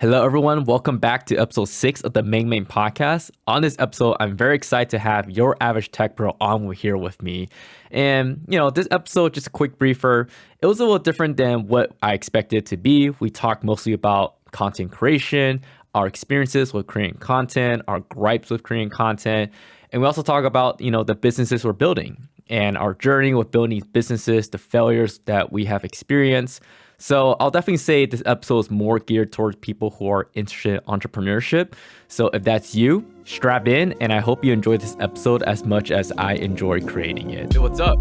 Hello, everyone. Welcome back to episode 6 of the Main podcast. On this episode, I'm very excited to have your average tech bro on here with me. And, this episode, just a quick briefer, it was a little different than what I expected it to be. We talked mostly about content creation, our experiences with creating content, our gripes with creating content. And we also talk about, the businesses we're building and our journey with building these businesses, the failures that we have experienced. So I'll definitely say this episode is more geared towards people who are interested in entrepreneurship. So if that's you, strap in, and I hope you enjoyed this episode as much as I enjoyed creating it. Hey, what's up?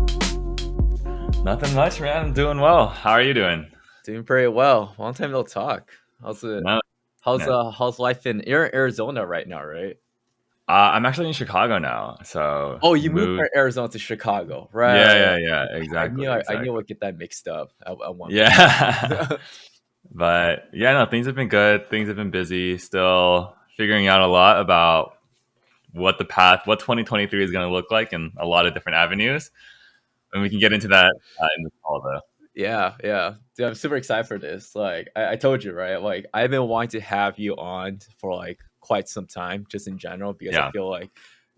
Nothing much, man. I'm doing well. How are you doing? Doing pretty well. Long time no talk. How's it? No, How's life in? You're in Arizona right now, right? I'm actually in Chicago now. So Oh, you moved from Arizona to Chicago, right? Yeah. Exactly. I knew I would get that mixed up at one point. Yeah. But yeah, no, things have been good. Things have been busy. Still figuring out a lot about what 2023 is going to look like in a lot of different avenues. And we can get into that in the call, though. Yeah. Dude, I'm super excited for this. Like I told you, right? Like I've been wanting to have you on for like quite some time, just in general, because I feel like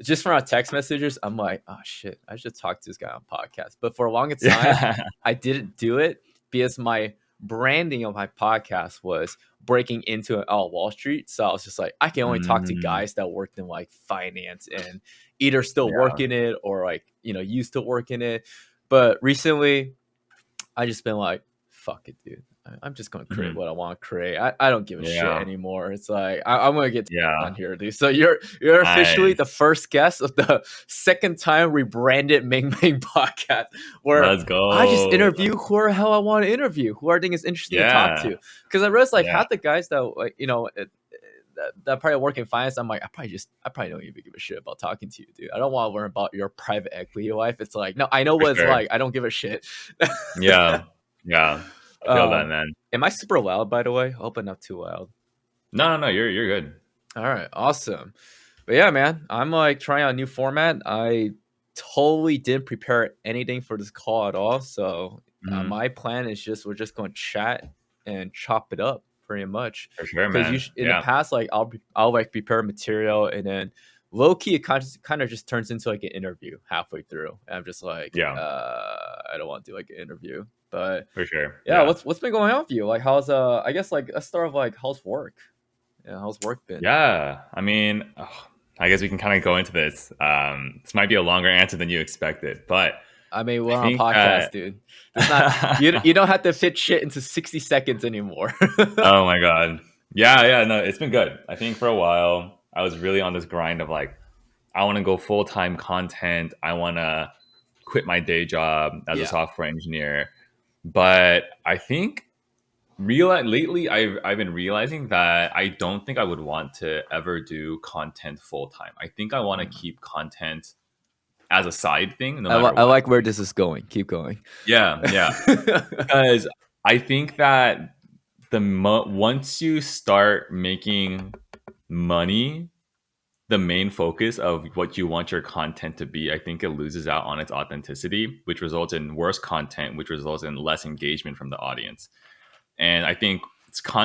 just from our text messages, I'm like, oh shit, I should talk to this guy on podcast. But for a long time, I didn't do it because my branding of my podcast was breaking into Wall Street. So I was just like, I can only talk to guys that worked in like finance and either still working it or like, used to work in it. But recently I just been like, fuck it, dude. I'm just gonna create what I want to create. I don't give a shit anymore. It's like I'm gonna get on here, dude. So you're officially the first guest of the second time rebranded Main podcast, where Let's go. I just interview who the hell I want to interview, who I think is interesting to talk to. Because I realized like half the guys that like that probably work in finance, I'm like, I probably don't even give a shit about talking to you, dude. I don't want to learn about your private equity life. It's like, no, I know what it's like. I don't give a shit. Yeah. I feel that, man. Am I super loud, by the way? I hope I'm not too loud. No, you're good. All right, awesome. But yeah, man, I'm like trying out a new format. I totally didn't prepare anything for this call at all. So my plan is we're just going to chat and chop it up pretty much. For sure, man. In the past, like I'll like prepare material and then low key it kind of just turns into like an interview halfway through. And I'm just like, I don't want to do like an interview. But for sure. Yeah, what's been going on with you? Like how's I guess like let's start with like how's work? Yeah, how's work been? Yeah. I mean, I guess we can kind of go into this. This might be a longer answer than you expected, but I mean, we're on a podcast, dude. It's not you don't have to fit shit into 60 seconds anymore. Oh my god. Yeah, no, it's been good. I think for a while I was really on this grind of like I want to go full-time content. I want to quit my day job as a software engineer. But I think lately I've been realizing that I don't think I would want to ever do content full time. I think I want to keep content as a side thing. I like where this is going. Keep going. Yeah. Because I think that once you start making money, the main focus of what you want your content to be, I think it loses out on its authenticity, which results in worse content, which results in less engagement from the audience. And I think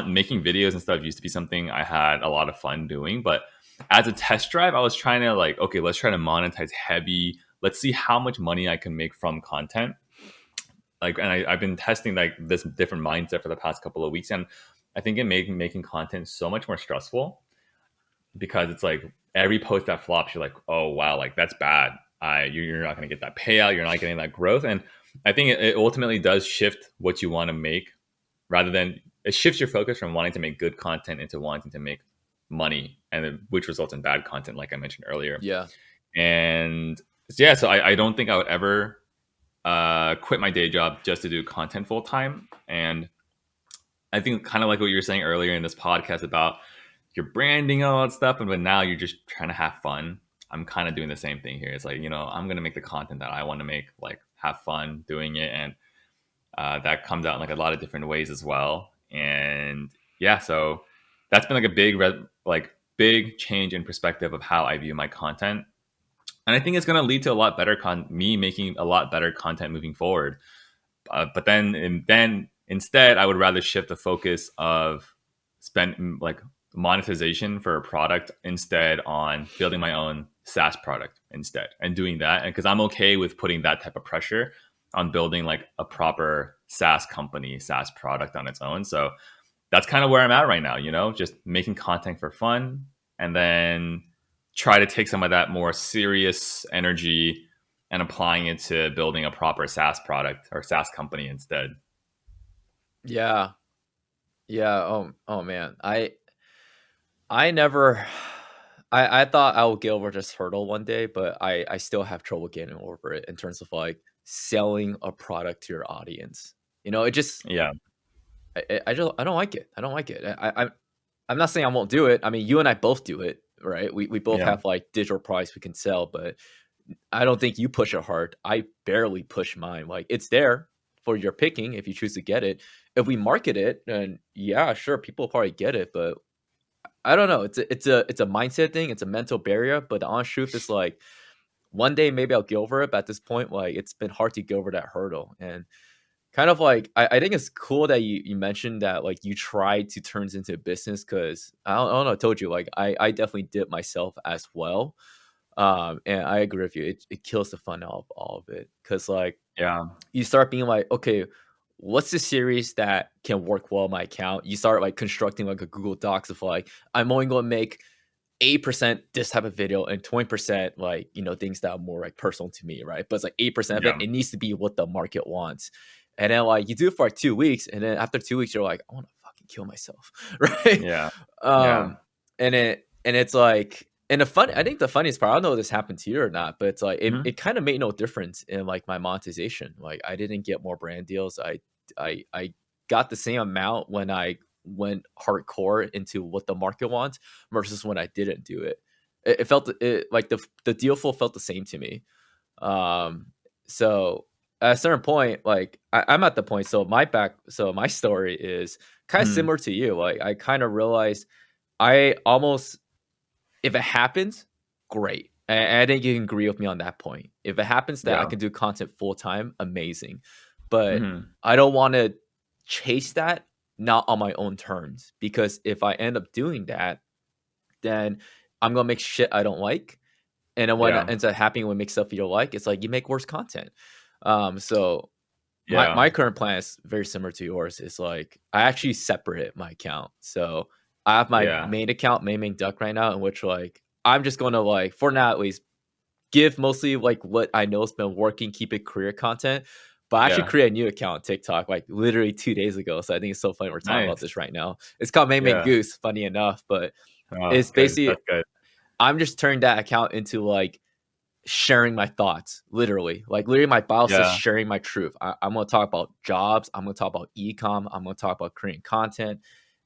making videos and stuff used to be something I had a lot of fun doing. But as a test drive, I was trying to like, okay, let's try to monetize heavy. Let's see how much money I can make from content. Like, and I've been testing like this different mindset for the past couple of weeks. And I think it made making content so much more stressful because it's like every post that flops, you're like, oh, wow, like that's bad. You're not going to get that payout. You're not getting that growth. And I think it ultimately does shift what you want to make rather than it shifts your focus from wanting to make good content into wanting to make money, and which results in bad content, like I mentioned earlier. Yeah. And yeah, so I don't think I would ever quit my day job just to do content full time. And I think kind of like what you were saying earlier in this podcast about your branding and all that stuff, but now you're just trying to have fun. I'm kind of doing the same thing here. It's like, I'm going to make the content that I want to make, like have fun doing it. And that comes out in like a lot of different ways as well. And yeah, so that's been like a big change in perspective of how I view my content. And I think it's going to lead to a lot better me making a lot better content moving forward. But then instead, I would rather shift the focus of spend like monetization for a product instead on building my own SaaS product instead and doing that. And because I'm okay with putting that type of pressure on building like a proper SaaS company, SaaS product on its own. So that's kind of where I'm at right now, just making content for fun and then try to take some of that more serious energy and applying it to building a proper SaaS product or SaaS company instead. Yeah. Yeah. Oh man. I never I thought I would get over this hurdle one day, but I still have trouble getting over it in terms of like selling a product to your audience. It just Yeah. I don't like it. I don't like it. I'm not saying I won't do it. I mean, you and I both do it, right? We both Yeah. have like digital products we can sell, but I don't think you push it hard. I barely push mine. Like it's there for your picking if you choose to get it. If we market it, then yeah, sure, people probably get it, but I don't know. It's a mindset thing. It's a mental barrier. But the honest truth is like one day maybe I'll get over it. But at this point, like it's been hard to get over that hurdle. And kind of like I think it's cool that you mentioned that like you tried to turn this into a business because I don't know. I told you like I definitely did myself as well. And I agree with you. It kills the fun out of all of it because like Yeah. you start being like, okay, what's the series that can work well on my account? You start like constructing like a Google Docs of like, I'm only going to make 8% this type of video and 20% like, things that are more like personal to me, right? But it's like 8% of it, Yeah. it needs to be what the market wants. And then like you do it for like 2 weeks, and then after 2 weeks, you're like, I want to fucking kill myself, right? Yeah. Yeah. Um, and it's like, and I think the funniest part, I don't know if this happened to you or not, but it's like Mhm. it kind of made no difference in like my monetization. Like I didn't get more brand deals. I got the same amount when I went hardcore into what the market wants versus when I didn't do it. It felt like the deal flow felt the same to me. Um, so at a certain point, like I'm at the point. So my story is kind of Mhm. similar to you. Like I kind of realized I almost if it happens, great. And I think you can agree with me on that point. If it happens that I Yeah. can do content full time, amazing. But Mhm. I don't want to chase that not on my own terms because if I end up doing that, then I'm gonna make shit I don't like. And then when it Yeah. ends up happening when make stuff you don't like, it's like you make worse content. So my Yeah. current plan is very similar to yours. It's like I actually separate my account. So I have my Yeah. main account, main duck right now, in which like I'm just gonna like for now at least give mostly like what I know has been working, keep it career content. But I actually Yeah. create a new account on TikTok like literally 2 days ago. So I think it's so funny we're talking about Nice. this right now. It's called Main Yeah. Goose, funny enough, but Oh, it's good. basically That's good. I'm just turning that account into like sharing my thoughts, literally my bio says Yeah. sharing my truth. I'm gonna talk about jobs, I'm gonna talk about ecom, I'm gonna talk about creating content,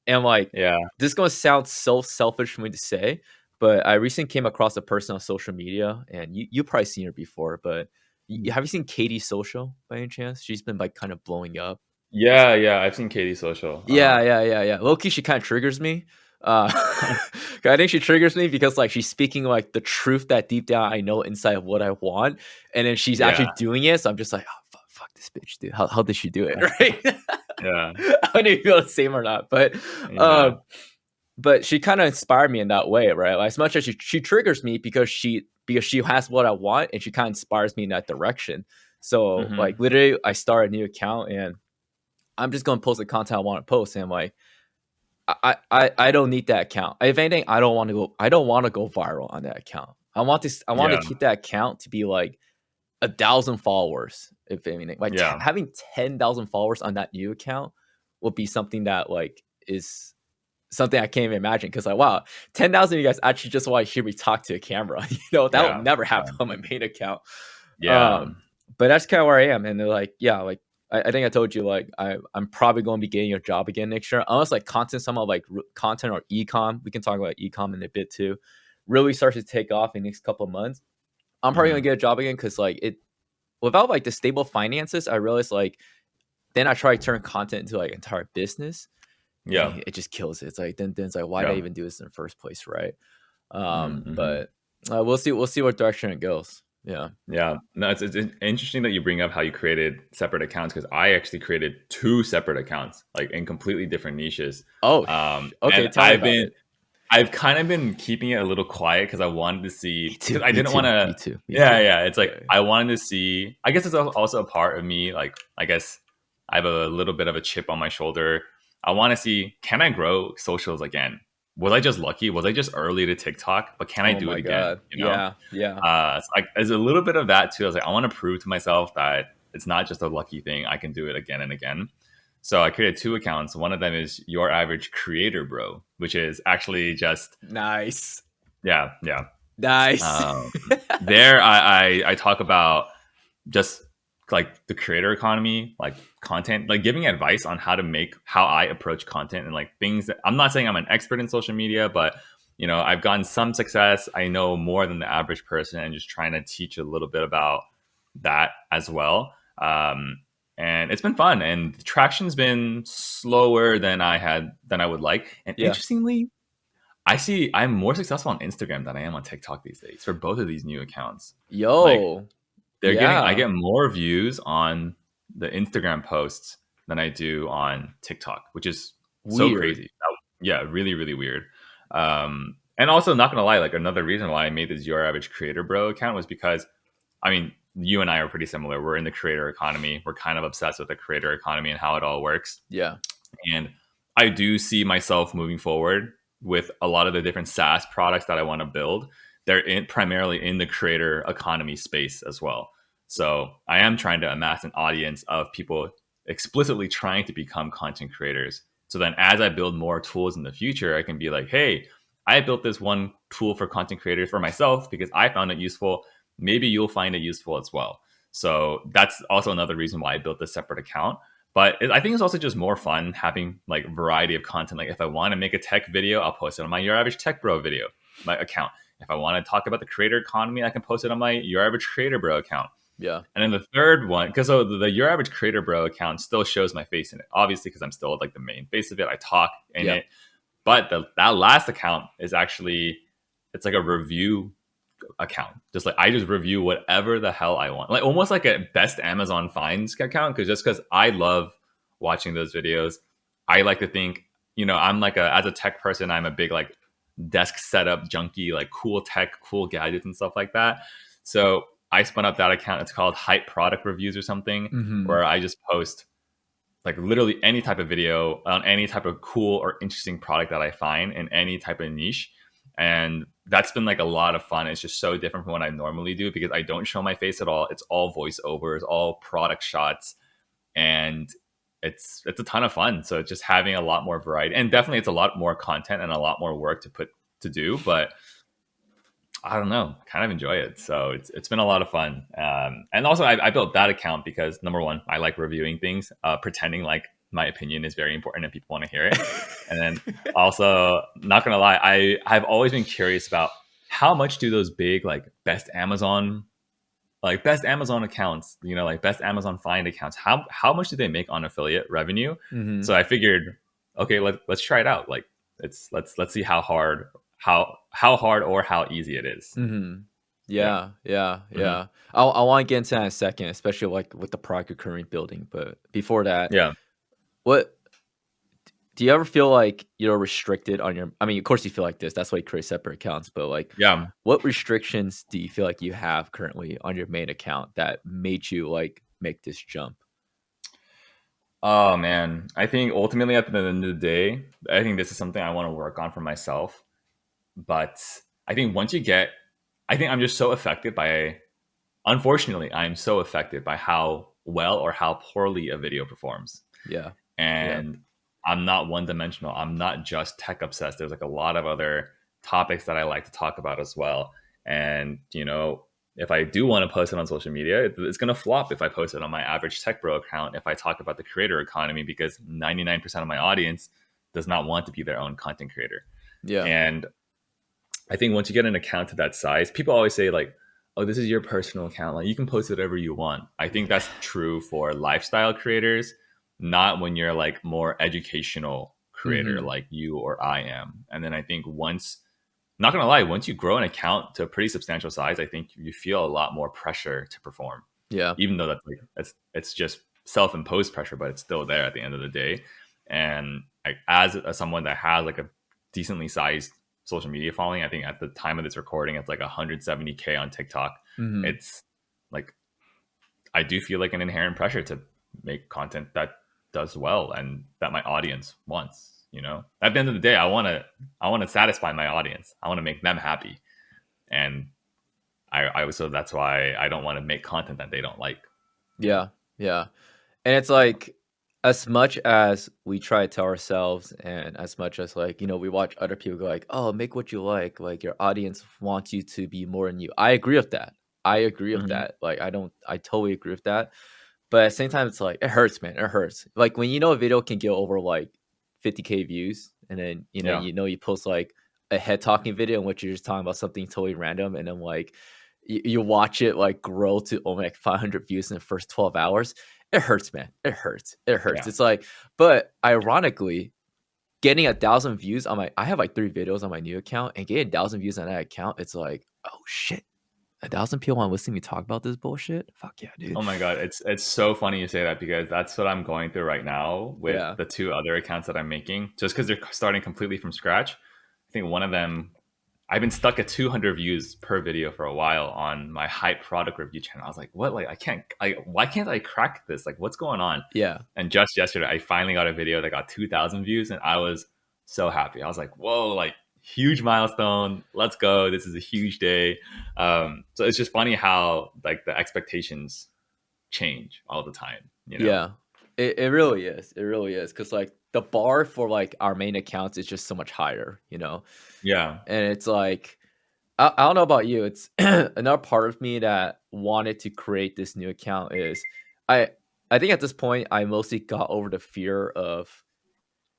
and like Yeah. this is gonna sound so selfish for me to say, but I recently came across a person on social media, and you probably seen her before, but Mm. have you seen Katie Social by any chance? She's been like kind of blowing up. Yeah, yeah, I've seen Katie Social. Yeah, yeah, yeah, yeah. Low-key, she kinda triggers me. 'Cause I think she triggers me because, like, she's speaking, like, the truth that deep down I know inside of what I want, and then she's actually Yeah. doing it, so I'm just like, "Oh, fuck this bitch, dude. How did she do it?" Right? Yeah. I don't even feel the same or not, Yeah. um, but she kinda inspired me in that way, right? Like, as much as she triggers me because she has what I want, and she kinda inspires me in that direction. So, like, Mhm. literally, I start a new account, and I'm just gonna post the content I wanna post, and, like, I don't need that account. If anything, I don't wanna go viral on that account. I want to Yeah. keep that account to be like 1,000 followers, if anything. Like Yeah. having 10,000 followers on that new account would be something that like is something I can't even imagine because like wow, 10,000 of you guys actually just want to hear me talk to a camera. That will Yeah. never Yeah. happen on my main account. Yeah. But that's kind of where I am. And they're like, yeah, like I think I told you, like I'm probably going to be getting a job again next year. Unless like content, some of like content or ecom, we can talk about ecom in a bit too. Really starts to take off in the next couple of months. I'm probably gonna Mhm. get a job again because like it without like the stable finances, I realized like then I try to turn content into like entire business, and Yeah. it just kills it. It's like then it's like why did I Yeah. Mm, even do this in the first place, right? mhm. But we'll see what direction it goes. Yeah, no, it's interesting that you bring up how you created separate accounts because I actually created two separate accounts, like in completely different niches. Oh, okay. And Tell me about it. I've kind of been keeping it a little quiet because I wanted to Me see because too. I Me didn't want too. to. Me too. Me Yeah, too. yeah. It's like Yeah. I wanted to see. I guess it's also a part of me. Like I guess I have a little bit of a chip on my shoulder. I want to see, can I grow socials again? Was I just lucky? Was I just early to TikTok? But can I Oh do it my again? god. You know. Yeah. Yeah. So there's a little bit of that too. I was like, I want to prove to myself that it's not just a lucky thing. I can do it again and again. So I created two accounts. One of them is Your Average Creator Bro, which is actually just Nice. yeah, yeah. Nice. Um, there, I talk about just like the creator economy, like content, like giving advice on how I approach content and like things that I'm not saying I'm an expert in social media, but I've gotten some success. I know more than the average person, and just trying to teach a little bit about that as well. And it's been fun, and the traction's been slower than I would like. And Yeah. interestingly, I see I'm more successful on Instagram than I am on TikTok these days for both of these new accounts. Like Yo. I Yeah. get more views on the Instagram posts than I do on TikTok, which is so Weird. crazy. Yeah, really, really weird. And also, not gonna lie, like another reason why I made this Your Average Creator Bro account was because, I mean, you and I are pretty similar. We're in the creator economy. We're kind of obsessed with the creator economy and how it all works. Yeah. And I do see myself moving forward with a lot of the different SaaS products that I want to build. They're primarily in the creator economy space as well. So I am trying to amass an audience of people explicitly trying to become content creators. So then as I build more tools in the future, I can be like, hey, I built this one tool for content creators for myself because I found it useful. Maybe you'll find it useful as well. So that's also another reason why I built this separate account. But I think it's also just more fun having like variety of content. Like if I want to make a tech video, I'll post it on my Your Average Tech Bro video, my account. If I want to talk about the creator economy, I can post it on my Your Average Creator Bro account. Yeah. And then the third one, because the Your Average Creator Bro account still shows my face in it, obviously, because I'm still like the main face of it. I talk in Yeah. it. But that last account is actually, it's like a review account. Just like I just review whatever the hell I want, like almost like a best Amazon finds account. Because I love watching those videos. I like to think, I'm like as a tech person, I'm a big like desk setup junkie, like cool tech, cool gadgets and stuff like that. So I spun up that account. It's called Hype Product Reviews or something, Mm-hmm. where I just post like literally any type of video on any type of cool or interesting product that I find in any type of niche. And that's been like a lot of fun. It's just so different from what I normally do because I don't show my face at all. It's all voiceovers, all product shots, and it's a ton of fun. So it's just having a lot more variety, and definitely it's a lot more content and a lot more work to do. But I don't know, kind of enjoy it. So it's been a lot of fun. And also I built that account because number one, I like reviewing things, pretending like my opinion is very important and people want to hear it. And then also, not gonna lie, I've always been curious about how much do those big best Amazon accounts, like best Amazon find accounts, how much do they make on affiliate revenue? Mm-hmm. So I figured, okay, let's try it out. Like let's see how hard or how easy it is. Mm-hmm. Yeah. Yeah, yeah, Hmm. yeah. I want to get into that in a second, especially like with the product you're currently building. But before that, Yeah. what do you ever feel like you're restricted on your? I mean, of course you feel like this. That's why you create separate accounts. But like, Yeah. what restrictions do you feel like you have currently on your main account that made you like make this jump? Oh man. I think ultimately at the end of the day, I think this is something I want to work on for myself. But I think I think I'm just so affected by, unfortunately, I'm so affected by how well or how poorly a video performs. Yeah, yeah, And I'm not one dimensional. I'm not just tech obsessed. There's like a lot of other topics that I like to talk about as well. And, if I do want to post it on social media, it's going to flop if I post it on my average tech bro account. If I talk about the creator economy, because 99% of my audience does not want to be their own content creator. yeah. And I think once you get an account to that size, people always say like, "Oh, this is your personal account. Like you can post whatever you want." I think that's true for lifestyle creators, not when you're like more educational creator Mm-hmm. like you or I am. And then I think once not gonna lie, once you grow an account to a pretty substantial size, I think you feel a lot more pressure to perform. Yeah. Even though that's like it's just self-imposed pressure, but it's still there at the end of the day. And as someone that has like a decently sized social media following, I think at the time of this recording, it's like 170K on TikTok. Mm-hmm. It's like I do feel like an inherent pressure to make content that does well and that my audience wants. You know, at the end of the day, I want to satisfy my audience. I want to make them happy, and I so that's why I don't want to make content that they don't like. Yeah. Yeah. And it's like, as much as we try to tell ourselves, and as much as like, we watch other people go like, oh, make what you like your audience wants you to be more than you. I agree with that. I agree with Mm-hmm. that. Like, I totally agree with that. But at the same time, it's like, it hurts, man. It hurts. Like, when a video can get over like 50K views, and then Yeah, you post like a head talking video in which you're just talking about something totally random, and then like you watch it like grow to like 500 views in the first 12 hours. It hurts, man. It hurts. It hurts. yeah. It's like, but ironically, getting 1,000 views on I have like 3 videos on my new account, and getting 1,000 views on that account, it's like, oh shit, 1,000 people want to listen to me talk about this bullshit. Fuck yeah, dude. Oh my god, it's so funny you say that because that's what I'm going through right now with Yeah. the 2 other accounts that I'm making. Just because they're starting completely from scratch, I think one of them I've been stuck at 200 views per video for a while on my hype product review channel. I was like, what? Like, why can't I crack this? Like, what's going on? Yeah. And just yesterday, I finally got a video that got 2,000 views, and I was so happy. I was like, whoa, like, huge milestone. Let's go. This is a huge day. So it's just funny how, like, the expectations change all the time, you know? Yeah. It really is. It really is. Cause like the bar for like our main accounts is just so much higher, Yeah. And it's like, I don't know about you. It's another part of me that wanted to create this new account is I I think at this point I mostly got over the fear of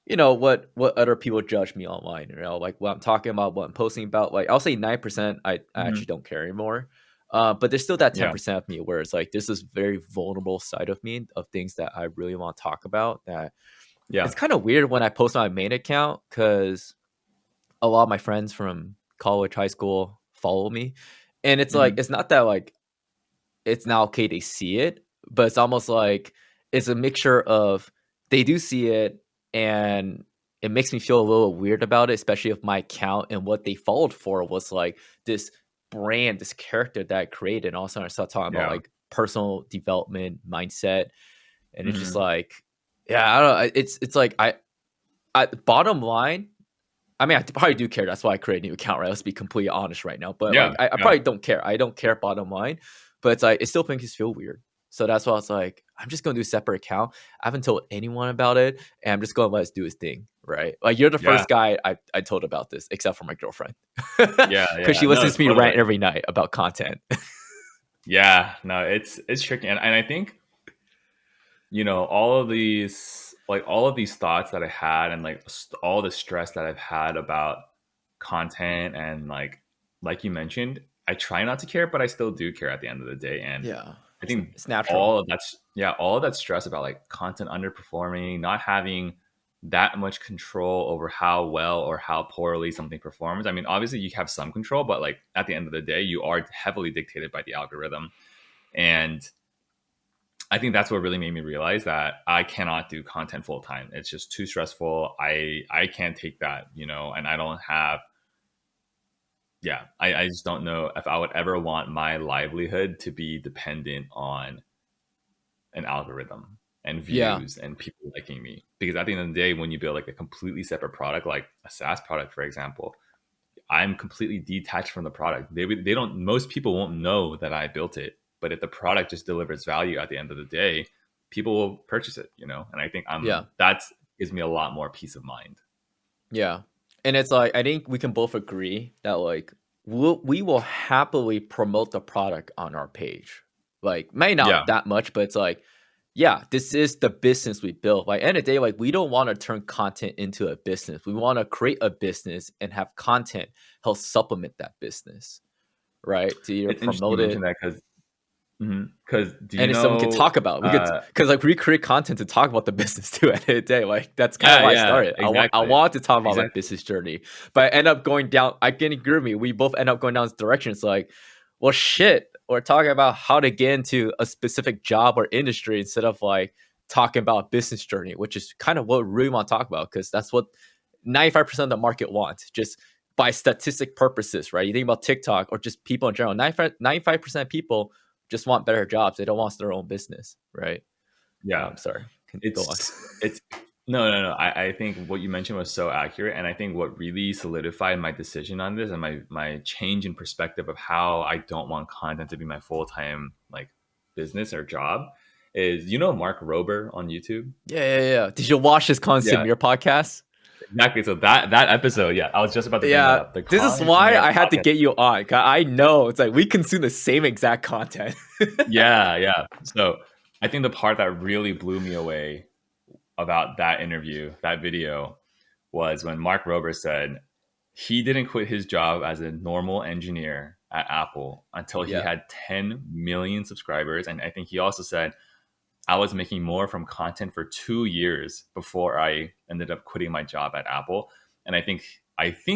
what other people judge me online. Like what I'm talking about, what I'm posting about. Like I'll say 9%, I Hmm. actually don't care anymore. But there's still that Yeah. 10% of me where it's like this is very vulnerable side of me of things that I really want to talk about. That Yeah. it's kind of weird when I post on my main account because a lot of my friends from college, high school follow me. And it's like, Hmm. it's not that like it's not okay they see it, but it's almost like it's a mixture of they do see it and it makes me feel a little weird about it, especially if my account and what they followed for was like this brand, this character that I created. And all of a sudden I start talking about Yeah. like personal development mindset. And it's just Hmm. like, yeah, I don't know. It's like bottom line, I mean, I probably do care. That's why I created a new account, right? Let's be completely honest right now. But like, Yeah. I Yeah. probably don't care. I don't care bottom line, but it's like it still makes me feel weird. So that's why I was like, I'm just gonna do a separate account. I haven't told anyone about it, and I'm just gonna let us do his thing, right? Like you're the Yeah. first guy I told about this, except for my girlfriend, Yeah. because Yeah. she No, listens to me totally. rant every night about content. Yeah, no, it's tricky, and I think all of these thoughts that I had, and like all the stress that I've had about content, and like you mentioned, I try not to care, but I still do care at the end of the day, and Yeah, I think it's natural. all of that stress about like content underperforming, not having that much control over how well or how poorly something performs. I mean, obviously you have some control, but like at the end of the day, you are heavily dictated by the algorithm. And I think that's what really made me realize that I cannot do content full time. It's just too stressful. I can't take that, and I don't have yeah, I just don't know if I would ever want my livelihood to be dependent on an algorithm and Yeah, views and people liking me. Because at the end of the day, when you build like a completely separate product, like a SaaS product, for example, I'm completely detached from the product. They don't. Most people won't know that I built it, but if the product just delivers value at the end of the day, people will purchase it. And I think yeah. that gives me a lot more peace of mind. Yeah. And it's like I think we can both agree that like we will happily promote the product on our page. Like may Yeah, not that much, but it's like, yeah, this is the business we built. Like end of the day, like we don't want to turn content into a business. We want to create a business and have content help supplement that business, right? To either it's interesting you promote mentioned it. that because Because and it's something we can talk about. We could, because like we create content to talk about the business too. At the end of the day, like that's kind of why I started. Exactly. I want to talk about my business journey, but I end up going down. I can agree with me. We both end up going down this direction. It's like, well, shit. We're talking about how to get into a specific job or industry instead of like talking about business journey, which is kind of what we really want to talk about, because that's what 95% of the market wants. Just by statistic purposes, right? You think about TikTok or just people in general. 95% of people just want better jobs. They don't want their own business, right? Yeah. I'm sorry. Go on. It's no. I think what you mentioned was so accurate, and I think what really solidified my decision on this and my change in perspective of how I don't want content to be my full-time like business or job is, Mark Rober on YouTube. Yeah. Did you watch his content in your podcast? Exactly. So that episode, I was just about to bring that up. This is why I had to get you on. I know it's like we consume the same exact content. Yeah. So I think the part that really blew me away about that interview, that video, was when Mark Rober said he didn't quit his job as a normal engineer at Apple until he had 10 million subscribers. And I think he also said, I was making more from content for 2 years before I ended up quitting my job at Apple. And I think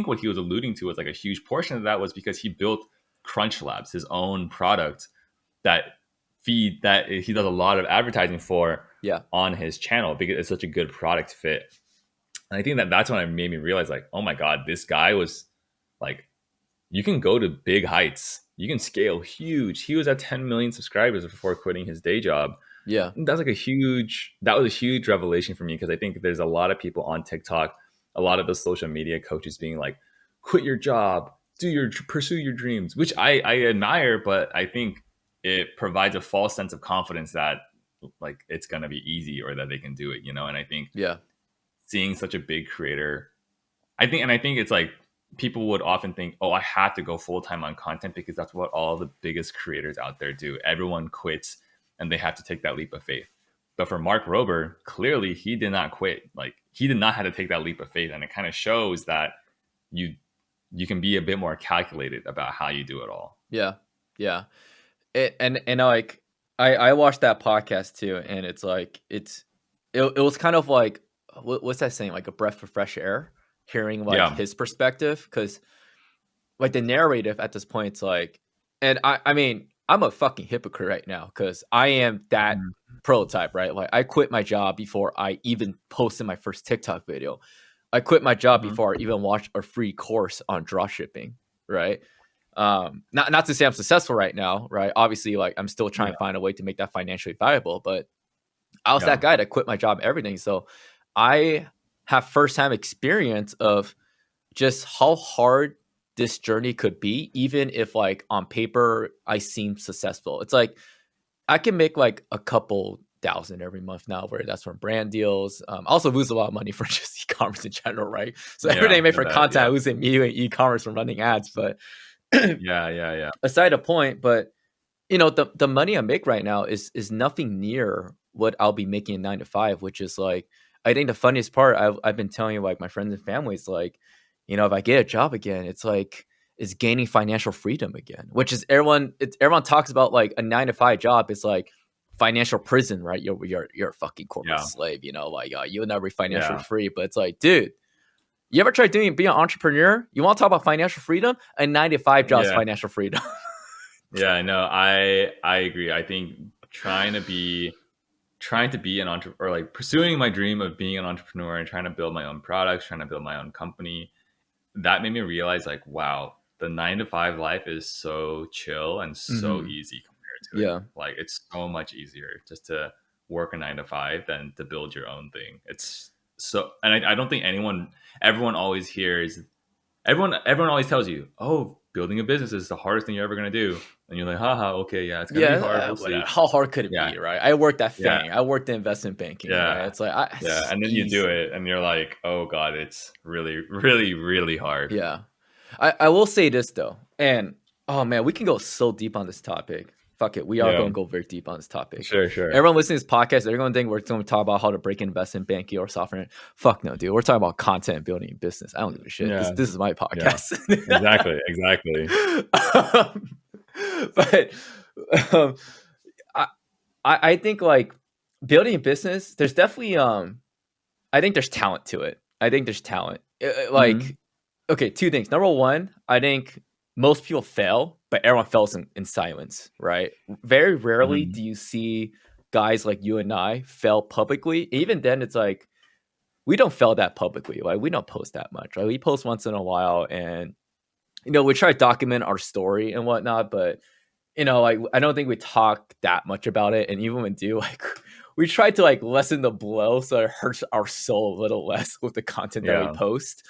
what he was alluding to was like a huge portion of that was because he built Crunch Labs, his own product that he does a lot of advertising for on his channel because it's such a good product fit. And I think that's when it made me realize, like, oh my God, this guy was like, you can go to big heights. You can scale huge. He was at 10 million subscribers before quitting his day job. Yeah. That was a huge revelation for me, because I think there's a lot of people on TikTok, a lot of the social media coaches being like, quit your job, pursue your dreams, which I admire, but I think it provides a false sense of confidence that like it's going to be easy or that they can do it, And I think seeing such a big creator, I think it's like people would often think, oh, I have to go full-time on content because that's what all the biggest creators out there do. Everyone quits and they have to take that leap of faith. But for Mark Rober, clearly he did not quit. Like, he did not have to take that leap of faith. And it kind of shows that you can be a bit more calculated about how you do it all. Yeah. And like I watched that podcast too, and it's like it was kind of like, what's that saying? Like a breath of fresh air, hearing like his perspective, because like the narrative at this point, it's like, and I mean, I'm a fucking hypocrite right now because I am that prototype, right? Like, I quit my job before I even posted my first TikTok video. I quit my job before I even watched a free course on dropshipping, right? Not to say I'm successful right now, right? Obviously, like, I'm still trying to find a way to make that financially viable, but I was that guy that quit my job, everything. So I have firsthand experience of just how hard this journey could be, even if like on paper I seem successful. It's like I can make like a couple thousand every month now, where that's from brand deals. I also lose a lot of money for just e-commerce in general, right? So everything I make for content, I lose in media and e-commerce from running ads. But aside the point, but the money I make right now is nothing near what I'll be making in 9 to 5, which is like, I think the funniest part I've been telling you, like my friends and family, is like, if I get a job again, it's like, it's gaining financial freedom again, which is everyone talks about like a 9 to 5 job is like financial prison, right? You're a fucking corporate slave, like you'll never be financially free. But it's like, dude, you ever tried being an entrepreneur? You want to talk about financial freedom? A 9 to 5 job is financial freedom. Yeah, no, I agree. I think trying to be an entrepreneur, or like pursuing my dream of being an entrepreneur and trying to build my own products, trying to build my own company, that made me realize, like, wow, the 9 to 5 life is so chill and so easy compared to it. Like, it's so much easier just to work a 9 to 5 than to build your own thing. It's so, and I don't think everyone always hears, everyone always tells you, oh, building a business is the hardest thing you're ever going to do. And you're like, haha, okay, it's going to be hard. We'll see. How hard could it be, right? I worked at FANG. I worked in investment banking. Right? It's like, and then you do it and you're like, oh God, it's really, really, really hard. Yeah. I will say this though. And, oh man, we can go so deep on this topic. Fuck it. We are going to go very deep on this topic. Sure. Everyone listening to this podcast, they're going to think we're going to talk about how to break investment banking or software. Fuck no, dude. We're talking about content and building a business. I don't give a shit. This is my podcast. Yeah. Exactly. But I think like building a business, there's definitely I think there's talent to it. I think there's talent. Hmm. Like, okay, two things. Number one, I think most people fail, but everyone fails in silence, right? Very rarely Hmm. do you see guys like you and I fail publicly. Even then, it's like we don't fail that publicly. Like we don't post that much. Right? We post once in a while, and we try to document our story and whatnot, but like I don't think we talk that much about it. And even when we do, like we try to like lessen the blow so it hurts our soul a little less with the content that we Yeah. post.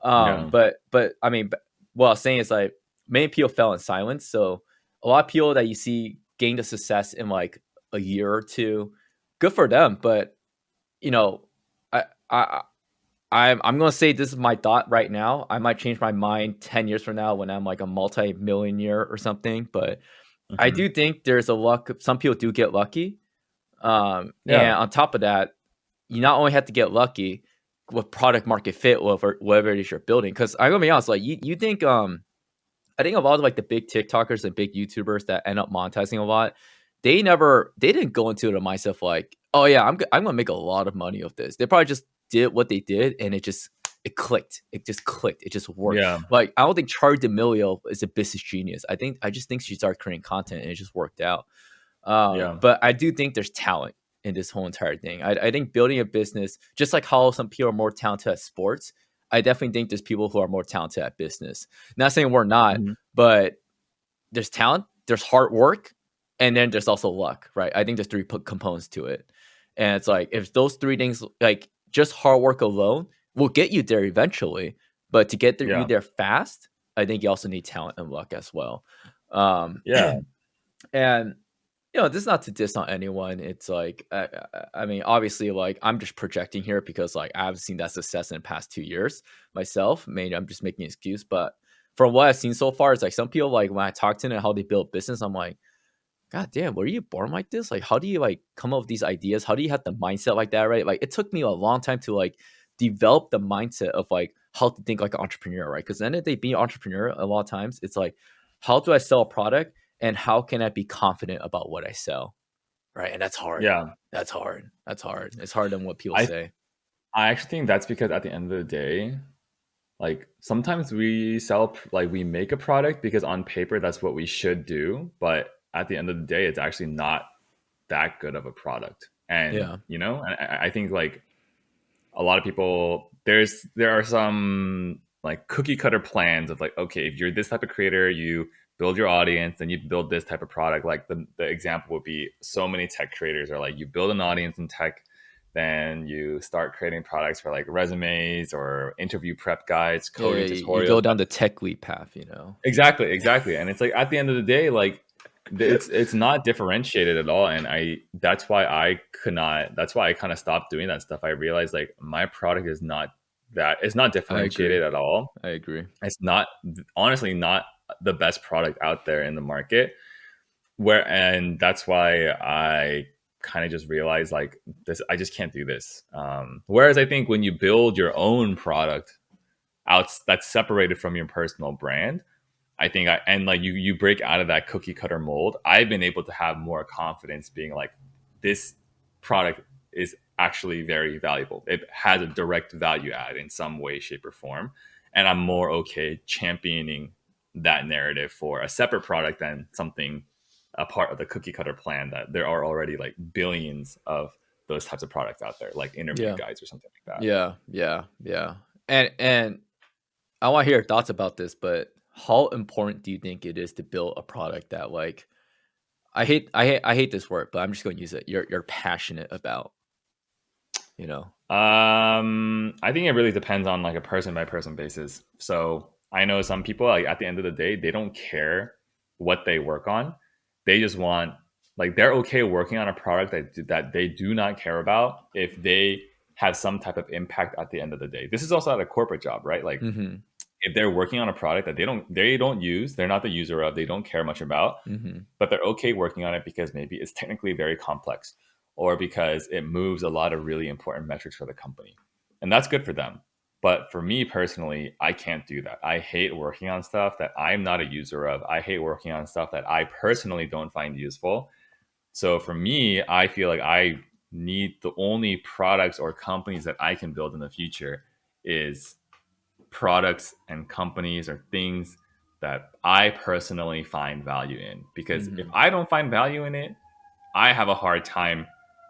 Yeah. But I mean, what I was saying is like many people fell in silence. So a lot of people that you see gain the success in like a year or two, good for them. But you know, I I I'm gonna say this is my thought right now. I might change my mind 10 years from now when I'm like a multi-millionaire or something. But I Hmm. do think there's a luck. Some people do get lucky. Yeah. And on top of that, you not only have to get lucky with product market fit, whatever it is you're building. Because I'm gonna be honest, like you think I think a lot of like the big TikTokers and big YouTubers that end up monetizing a lot, they didn't go into the mindset of like, oh yeah, I'm gonna make a lot of money off this. They probably just did what they did and it clicked. It just clicked. It just worked. Yeah. Like I don't think Charli D'Amelio is a business genius. I just think she started creating content and it just worked out. Yeah. But I do think there's talent in this whole entire thing. I think building a business, just like how some people are more talented at sports, I definitely think there's people who are more talented at business. Not saying we're not, Hmm. but there's talent, there's hard work, and then there's also luck, right? I think there's three components to it. And it's like if those three things, like just hard work alone, will get you there eventually. But to get you Yeah. there fast, I think you also need talent and luck as well. Um, Yeah. and this is not to diss on anyone. It's like, I mean, obviously, like I'm just projecting here because like I haven't seen that success in the past 2 years myself. Maybe I'm just making an excuse, but from what I've seen so far, it's like some people like when I talk to them and how they build business, I'm like, God damn, were you born like this? Like, how do you like come up with these ideas? How do you have the mindset like that, right? Like, it took me a long time to like develop the mindset of like how to think like an entrepreneur, right? Because then if they being an entrepreneur, a lot of times it's like, how do I sell a product and how can I be confident about what I sell, right? And that's hard. Yeah. That's hard. That's hard. It's harder than what people I say. I actually think that's because at the end of the day, like sometimes we sell like we make a product because on paper that's what we should do, but at the end of the day, it's actually not that good of a product. And Yeah. and I think like a lot of people there are some like cookie cutter plans of like, okay, if you're this type of creator, you build your audience, then you build this type of product. Like the example would be so many tech creators are like, you build an audience in tech, then you start creating products for like resumes or interview prep guides, Yeah. coding You tutorials. go down the tech lead path. Exactly, exactly. And it's like at the end of the day, like it's not differentiated at all. And that's why I kind of stopped doing that stuff. I realized like my product is not it's not I agree. differentiated at all. I agree. It's not, honestly, not the best product out there in the market. And that's why I kind of just realized like this, I just can't do this. Whereas I think when you build your own product out that's separated from your personal brand, I think and like you break out of that cookie cutter mold. I've been able to have more confidence being like, this product is actually very valuable. It has a direct value add in some way, shape, or form. And I'm more okay championing that narrative for a separate product than something a part of the cookie cutter plan that there are already like billions of those types of products out there, like interview Yeah. guides or something like that. Yeah. Yeah. Yeah. And I want to hear your thoughts about this, but how important do you think it is to build a product that like I hate this word, but I'm just going to use it. You're passionate about, you know. I think it really depends on like a person by person basis. So I know some people like at the end of the day, they don't care what they work on. They just want, like, they're okay working on a product that they do not care about if they have some type of impact at the end of the day. This is also at a corporate job, right? Like Mhm. if they're working on a product that they don't use, they're not the user of, they don't care much about, Mhm. but they're okay working on it because maybe it's technically very complex or because it moves a lot of really important metrics for the company. And that's good for them. But for me personally, I can't do that. I hate working on stuff that I'm not a user of. I hate working on stuff that I personally don't find useful. So for me, I feel like I need the only products or companies that I can build in the future is products and companies or things that I personally find value in. Because if Mm-hmm. I don't find value in it, I have a hard time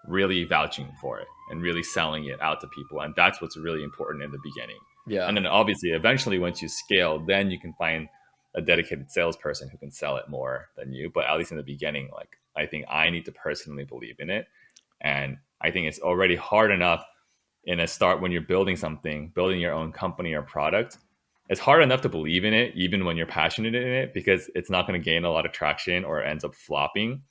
really vouching for it and really selling it out to people. And that's what's really important in the beginning. And Yeah. then obviously, eventually, once you scale, then you can find a dedicated salesperson who can sell it more than you. But at least in the beginning, like I think I need to personally believe in it. And I think it's already hard enough in a start when you're building something, building your own company or product. It's hard enough to believe in it, even when you're passionate in it, because it's not going to gain a lot of traction or it ends up flopping.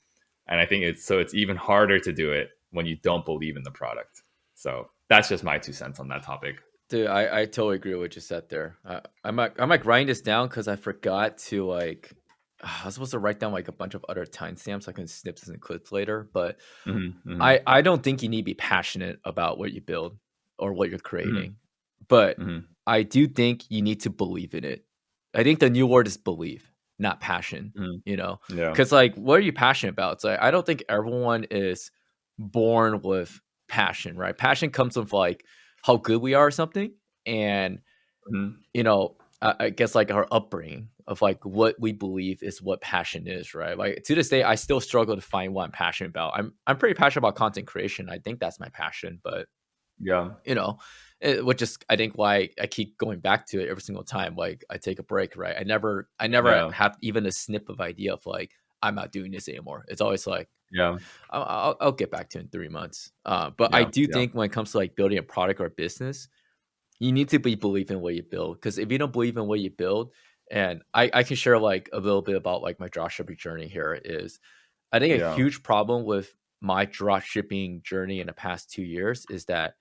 And I think it's even harder to do it when you don't believe in the product. So that's just my 2 cents on that topic. Dude, I totally agree with what you said there. I might write this down because I forgot to like. I was supposed to write down like a bunch of other timestamps so I can snip this and clips later. But Mm-hmm, I don't think you need to be passionate about what you build or what you're mm-hmm, creating. But mm-hmm. I do think you need to believe in it. I think the new word is believe, not passion. You know, Mm-hmm. Yeah, because like, what are you passionate about? It's like I don't think everyone is born with passion, right? Passion comes with like how good we are or something, and mm-hmm. you know, I guess like our upbringing of like what we believe is what passion is, right? Like to this day, I still struggle to find what I'm passionate about. I'm pretty passionate about content creation. I think that's my passion, but Yeah, you know, which is I think why I keep going back to it every single time. Like I take a break, right? I never yeah, have even a snip of idea of like I'm not doing this anymore. It's always like yeah, I'll get back to it in 3 months. But I yeah, do yeah, think when it comes to like building a product or a business, you need to be believe in what you build. Because if you don't believe in what you build, and I can share like a little bit about like my dropshipping journey here is I think a yeah. huge problem with my dropshipping journey in the past 2 years is that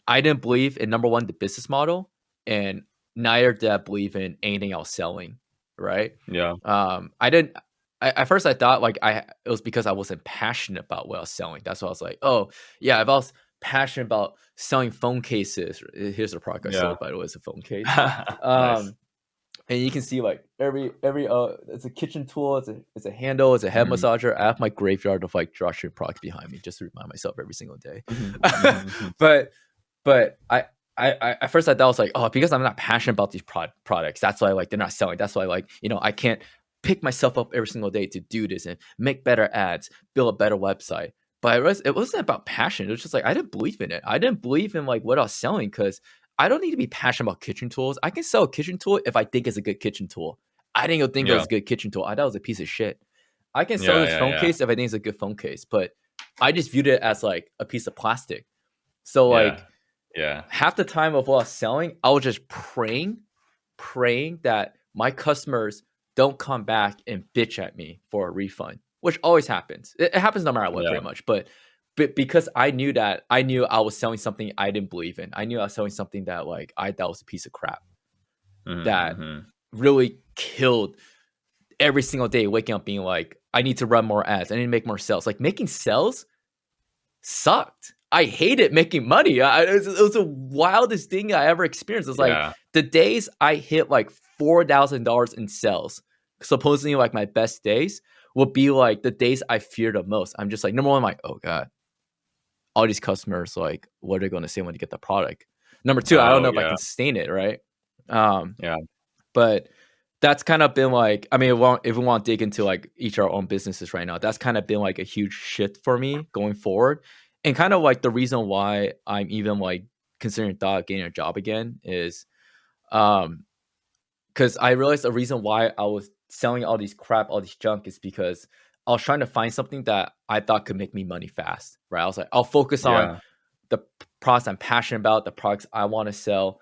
I didn't believe in number one, the business model, and neither did I believe in anything else selling. Right. Yeah, I didn't at first I thought like it was because I wasn't passionate about what I was selling. That's why I was like, oh yeah, if I was passionate about selling phone cases, here's the product I yeah. sold by the way, it's a phone case. Nice. And you can see like every it's a kitchen tool, it's a handle, it's a head Mm-hmm. massager. I have my graveyard of like dropshipping products behind me just to remind myself every single day. Mm-hmm. Mm-hmm. but but I at first I thought I was like, oh, because I'm not passionate about these products, that's why like they're not selling. That's why like I can't pick myself up every single day to do this and make better ads, build a better website. But it wasn't about passion. It was just like I didn't believe in it. I didn't believe in like what I was selling because I don't need to be passionate about kitchen tools. I can sell a kitchen tool if I think it's a good kitchen tool. I didn't even think it Yeah, was a good kitchen tool. I thought it was a piece of shit. I can sell yeah, this yeah, phone yeah, case if I think it's a good phone case, but I just viewed it as like a piece of plastic. So yeah, like yeah, half the time of what I was selling, I was just praying that my customers don't come back and bitch at me for a refund, which always happens. It happens no matter what, yeah. pretty much. But because I knew I was selling something I didn't believe in. I knew I was selling something that like I thought was a piece of crap Mm-hmm. that Mm-hmm. really killed every single day, waking up being like, I need to run more ads. I need to make more sales. Like making sales sucked. I hated making money. It was the wildest thing I ever experienced. It's like Yeah, the days I hit like $4,000 in sales, supposedly like my best days, will be like the days I fear the most. I'm just like, number one, I'm like, oh God, all these customers, like, what are they going to say when they get the product? Number two, I don't oh know if I yeah, can sustain it, right? Um, yeah, but that's kind of been like, I mean, if we want to dig into like each our own businesses right now, that's kind of been like a huge shift for me going forward. And kind of like the reason why I'm even like considering thought of getting a job again is um because I realized the reason why I was selling all these crap, all these junk is because I was trying to find something that I thought could make me money fast, right? I was like, I'll focus on yeah, the products I'm passionate about, the products I want to sell,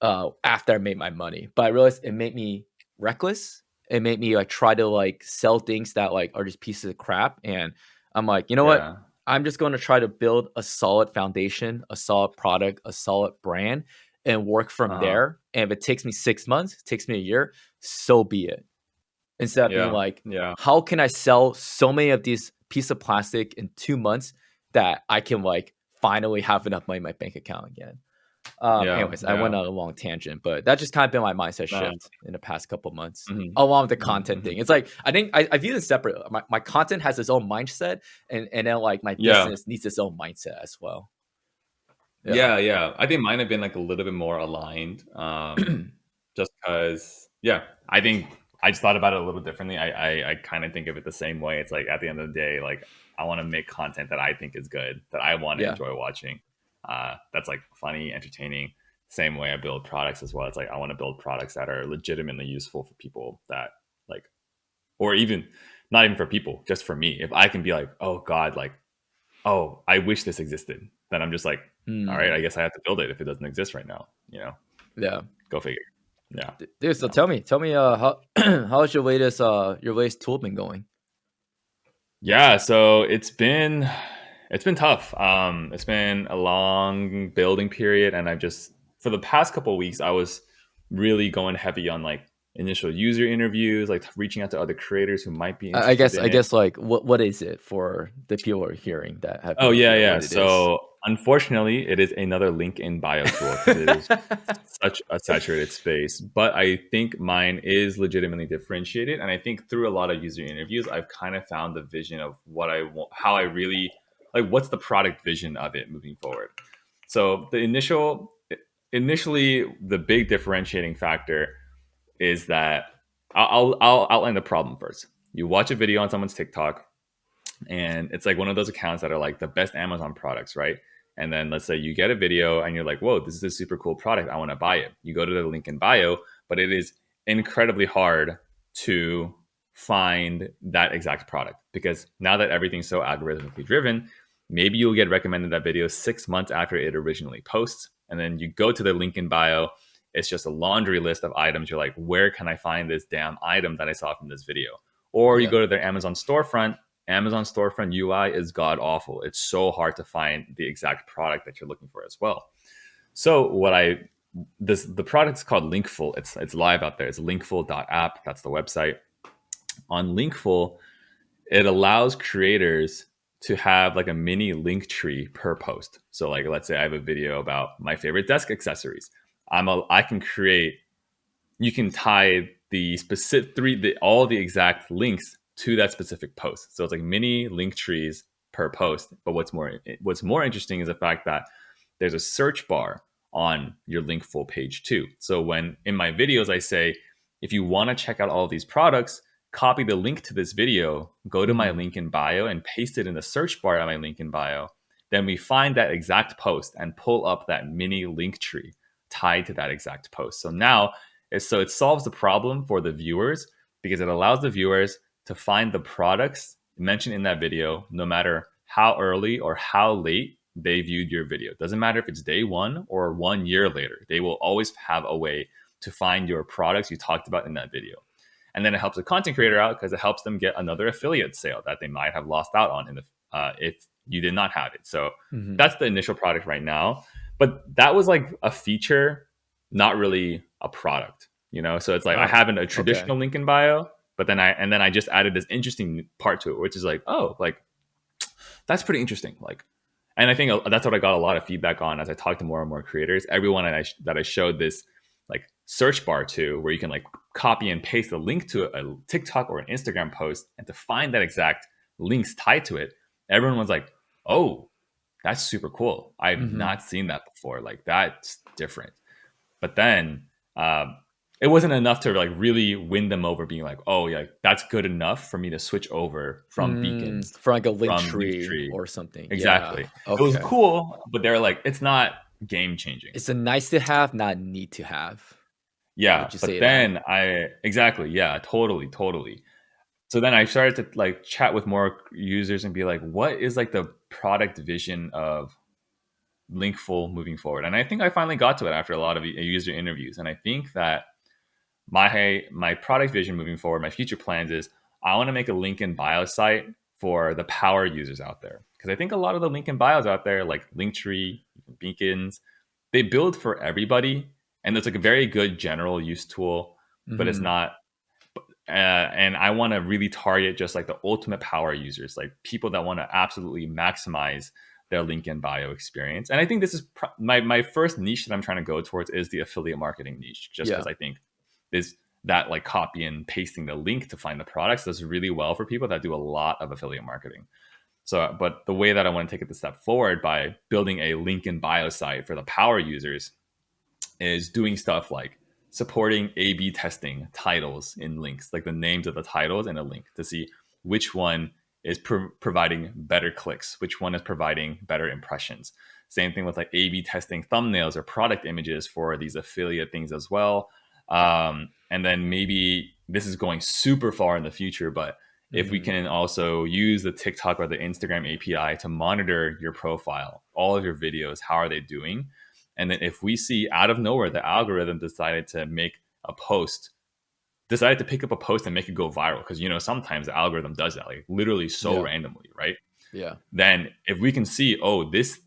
after I made my money. But I realized it made me reckless. It made me like try to like sell things that like are just pieces of crap. And I'm like, you know what? yeah. I'm just going to try to build a solid foundation, a solid product, a solid brand, and work from Uh-huh. there. And if it takes me 6 months, it takes me a year, so be it. Instead of being Yeah, like, yeah, how can I sell so many of these pieces of plastic in 2 months that I can like finally have enough money in my bank account again? Yeah, Anyways, I went yeah. on a long tangent, but that just kind of been my mindset Nah. shift in the past couple months, Mhm, along with the mhm, content mhm. thing. It's like I think I view it separate. My content has its own mindset, and then like my Yeah. business needs its own mindset as well. Yeah. Yeah, yeah. I think mine have been like a little bit more aligned. Just because, yeah, I think I just thought about it a little differently. I kind of think of it the same way. It's like at the end of the day, like I want to make content that I think is good, that I want to Yeah. enjoy watching. That's like funny, entertaining. Same way I build products as well. It's like I want to build products that are legitimately useful for people that like, or even not even for people, just for me. If I can be like, oh God, like oh, I wish this existed, then I'm just like, all right, I Mm, guess I have to build it if it doesn't exist right now. yeah. Go figure. Yeah, Dude, so yeah, tell me, how how's your latest tool been going? yeah. So it's been tough. It's been a long building period, and I've just for the past couple of weeks, I was really going heavy on like initial user interviews, like reaching out to other creators who might be I interested guess in I it. guess like what is it for the people who are hearing that have Oh no yeah, idea yeah. what it is? So unfortunately, it is another link in bio tool because it is such a saturated space. But I think mine is legitimately differentiated, and I think through a lot of user interviews, I've kind of found the vision of what I want, how I really like. What's the product vision of it moving forward? So initially, the big differentiating factor is that I'll outline the problem first. You watch a video on someone's TikTok and it's like one of those accounts that are like the best Amazon products, right? And then let's say you get a video and you're like, whoa, this is a super cool product. I want to buy it. You go to the link in bio, but it is incredibly hard to find that exact product because now that everything's so algorithmically driven, maybe you'll get recommended that video 6 months after it originally posts. And then you go to the link in bio. It's just a laundry list of items. You're like, where can I find this damn item that I saw from this video? Or you Yeah. go to their Amazon storefront UI is god awful. It's so hard to find the exact product that you're looking for as well. So the product is called Linkful. It's live out there. It's linkful.app. That's the website. On Linkful, it allows creators to have like a mini link tree per post. So like let's say I have a video about my favorite desk accessories. I can create you can tie the specific all the exact links to that specific post. So it's like mini link trees per post. But what's more interesting is the fact that there's a search bar on your link full page too. So when in my videos I say, if you want to check out all of these products, copy the link to this video, go to my Mhm. link in bio and paste it in the search bar at my link in bio. Then we find that exact post and pull up that mini link tree tied to that exact post. So now so it solves the problem for the viewers because it allows the viewers to find the products mentioned in that video no matter how early or how late they viewed your video. It doesn't matter if it's day one or 1 year later. They will always have a way to find your products you talked about in that video. And then it helps the content creator out because it helps them get another affiliate sale that they might have lost out on if you did not have it. So Mhm. that's the initial product right now. But that was like a feature, not really a product, So it's like I Oh, have a okay. traditional link in bio, but then I just added this interesting part to it, which is like, oh, like that's pretty interesting. Like, and I think that's what I got a lot of feedback on as I talked to more and more creators. Everyone that I showed this like search bar to, where you can like copy and paste a link to a TikTok or an Instagram post, and to find that exact links tied to it, everyone was like, "Oh, that's super cool. I've Mhm. not seen that before. Like that's different." But then it wasn't enough to like really win them over, being like, "Oh yeah, that's good enough for me to switch over from beacons For like a link from tree Linktree." or something. Yeah. Exactly. It was Okay. cool, but they're like, it's not game changing. It's a nice to have, not need to have. Yeah, Would you but say that? then I exactly, yeah, totally, totally. So then I started to like chat with more users and be like, what is like the product vision of Linkful moving forward? And I think I finally got to it after a lot of user interviews. And I think that my product vision moving forward, my future plans is I want to make a link in bio site for the power users out there. Because I think a lot of the link in bios out there, like Linktree, Beacons, they build for everybody. And it's like a very good general use tool, but it's Mhm. not. And I want to really target just like the ultimate power users, like people that want to absolutely maximize their link in bio experience. And I think this is my first niche that I'm trying to go towards is the affiliate marketing niche, just because Yeah. I think is that like copy and pasting the link to find the products does really well for people that do a lot of affiliate marketing. So, but the way that I want to take it the step forward by building a link in bio site for the power users is doing stuff like supporting A/B testing titles in links, like the names of the titles in a link to see which one is providing better clicks, which one is providing better impressions. Same thing with like A/B testing thumbnails or product images for these affiliate things as well. And then maybe this is going super far in the future, but if we can also use the TikTok or the Instagram API to monitor your profile, all of your videos, how are they doing? And then if we see out of nowhere the algorithm decided to make a post, decided to pick up a post and make it go viral, because sometimes the algorithm does that, like literally so Yeah. randomly, right? Yeah. Then if we can see, oh, this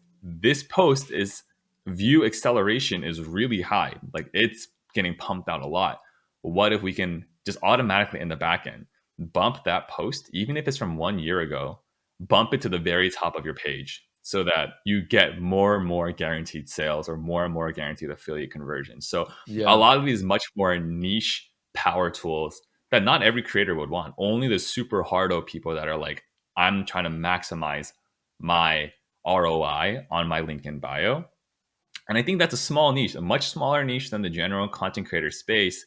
post is view acceleration is really high, like it's getting pumped out a lot. What if we can just automatically in the back end bump that post, even if it's from 1 year ago, bump it to the very top of your page so that you get more and more guaranteed sales or more and more guaranteed affiliate conversions. So a Yeah. lot of these much more niche power tools that not every creator would want. Only the super hardo people that are like, I'm trying to maximize my ROI on my LinkedIn bio. And I think that's a small niche, a much smaller niche than the general content creator space.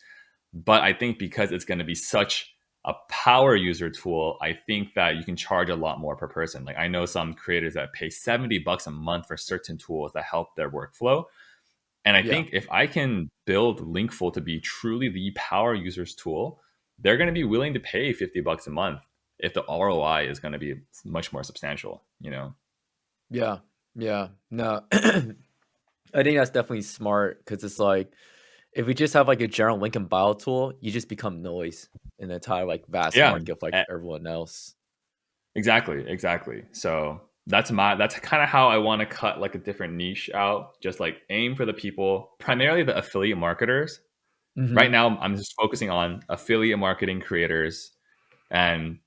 But I think because it's going to be such a power user tool, I think that you can charge a lot more per person. Like I know some creators that pay $70 a month for certain tools that help their workflow. And I Yeah. think if I can build Linkful to be truly the power users tool, they're going to be willing to pay $50 a month if the ROI is going to be much more substantial, Yeah. Yeah. No. I think that's definitely smart because it's like if we just have like a general link and bio tool, you just become noise in the entire like vast Yeah, market of like everyone else. exactly. So that's kind of how I want to cut like a different niche out, just like aim for the people, primarily the affiliate marketers. Right now, I'm just focusing on affiliate marketing creators and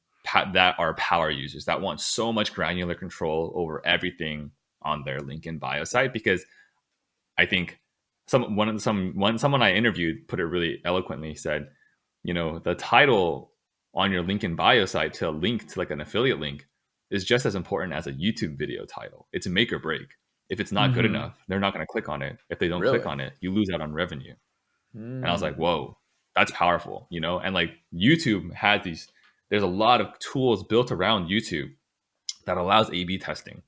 that are power users that want so much granular control over everything on their LinkedIn bio site. Because I think someone I interviewed put it really eloquently. Said, the title on your LinkedIn bio site to link to like an affiliate link is just as important as a YouTube video title. It's a make or break. If it's not good enough, they're not going to click on it. If they don't click Really? on it, you lose out on revenue. And I was like, Mm. whoa, that's powerful, And like YouTube has there's a lot of tools built around YouTube that allows A/B testing.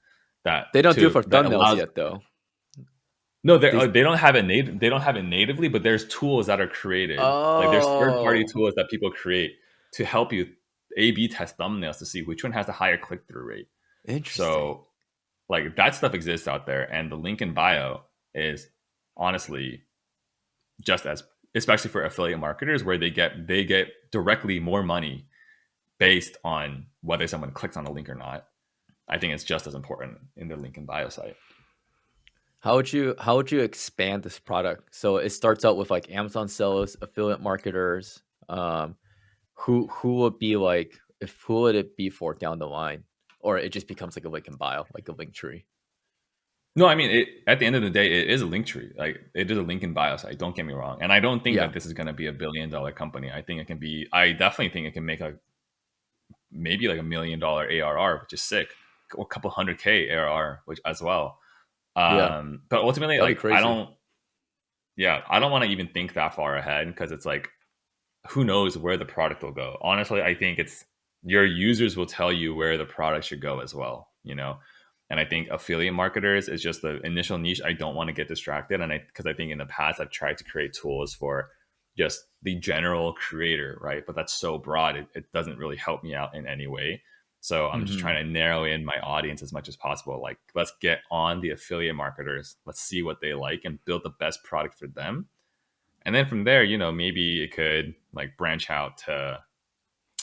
They don't do it for That thumbnails allows yet, though. no, They. they don't have it They don't have it natively, but there's tools that are created. Like there's third party Oh, tools that people create to help you A/B test thumbnails to see which one has the higher click through rate. interesting. So like that stuff exists out there, and the link in bio is honestly just as, especially for affiliate marketers, where they get directly more money based on whether someone clicks on a link or not. I think it's just as important in the link in bio site. How would you expand this product? So it starts out with like Amazon sellers, affiliate marketers. Who would be like if who would it be for down the line, or it just becomes like a link in bio, like a link tree? No, I mean, at the end of the day, it is a link tree. Like it is a link in bio site. Don't get me wrong. And I don't think Yeah, that this is going to be $1 billion company. I think it can be. I definitely think it can make maybe like $1 million ARR, which is sick, or a couple hundred K ARR, which as well. yeah, But ultimately, that'd be like crazy. I don't want to even think that far ahead, because it's like, who knows where the product will go. Honestly, I think it's your users will tell you where the product should go as well. And I think affiliate marketers is just the initial niche. I don't want to get distracted, and because I think in the past I've tried to create tools for just the general creator, right? But that's so broad, it doesn't really help me out in any way. So I'm just trying to narrow in my audience as much as possible. Like, let's get on the affiliate marketers, let's see what they like and build the best product for them. And then from there, maybe it could like branch out to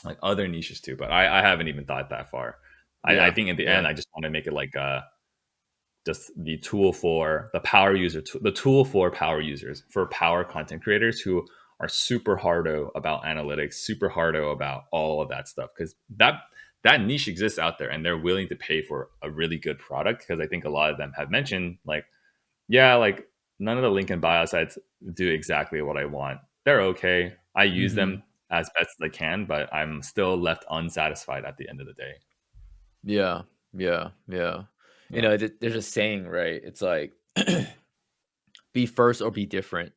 like other niches too. But I haven't even thought that far. I Yeah, think in the yeah. end, I just want to make it like just the tool for the power user, the tool for power users, for power content creators who are super hardo about analytics, super hardo about all of that stuff. Because that niche exists out there, and they're willing to pay for a really good product, because I think a lot of them have mentioned like, yeah, like none of the link and bio sites do exactly what I want. They're okay. I use Mm-hmm. them as best as I can, but I'm still left unsatisfied at the end of the day. Yeah, yeah, yeah. You Yeah. know, there's a saying, right? It's like, be first or be different.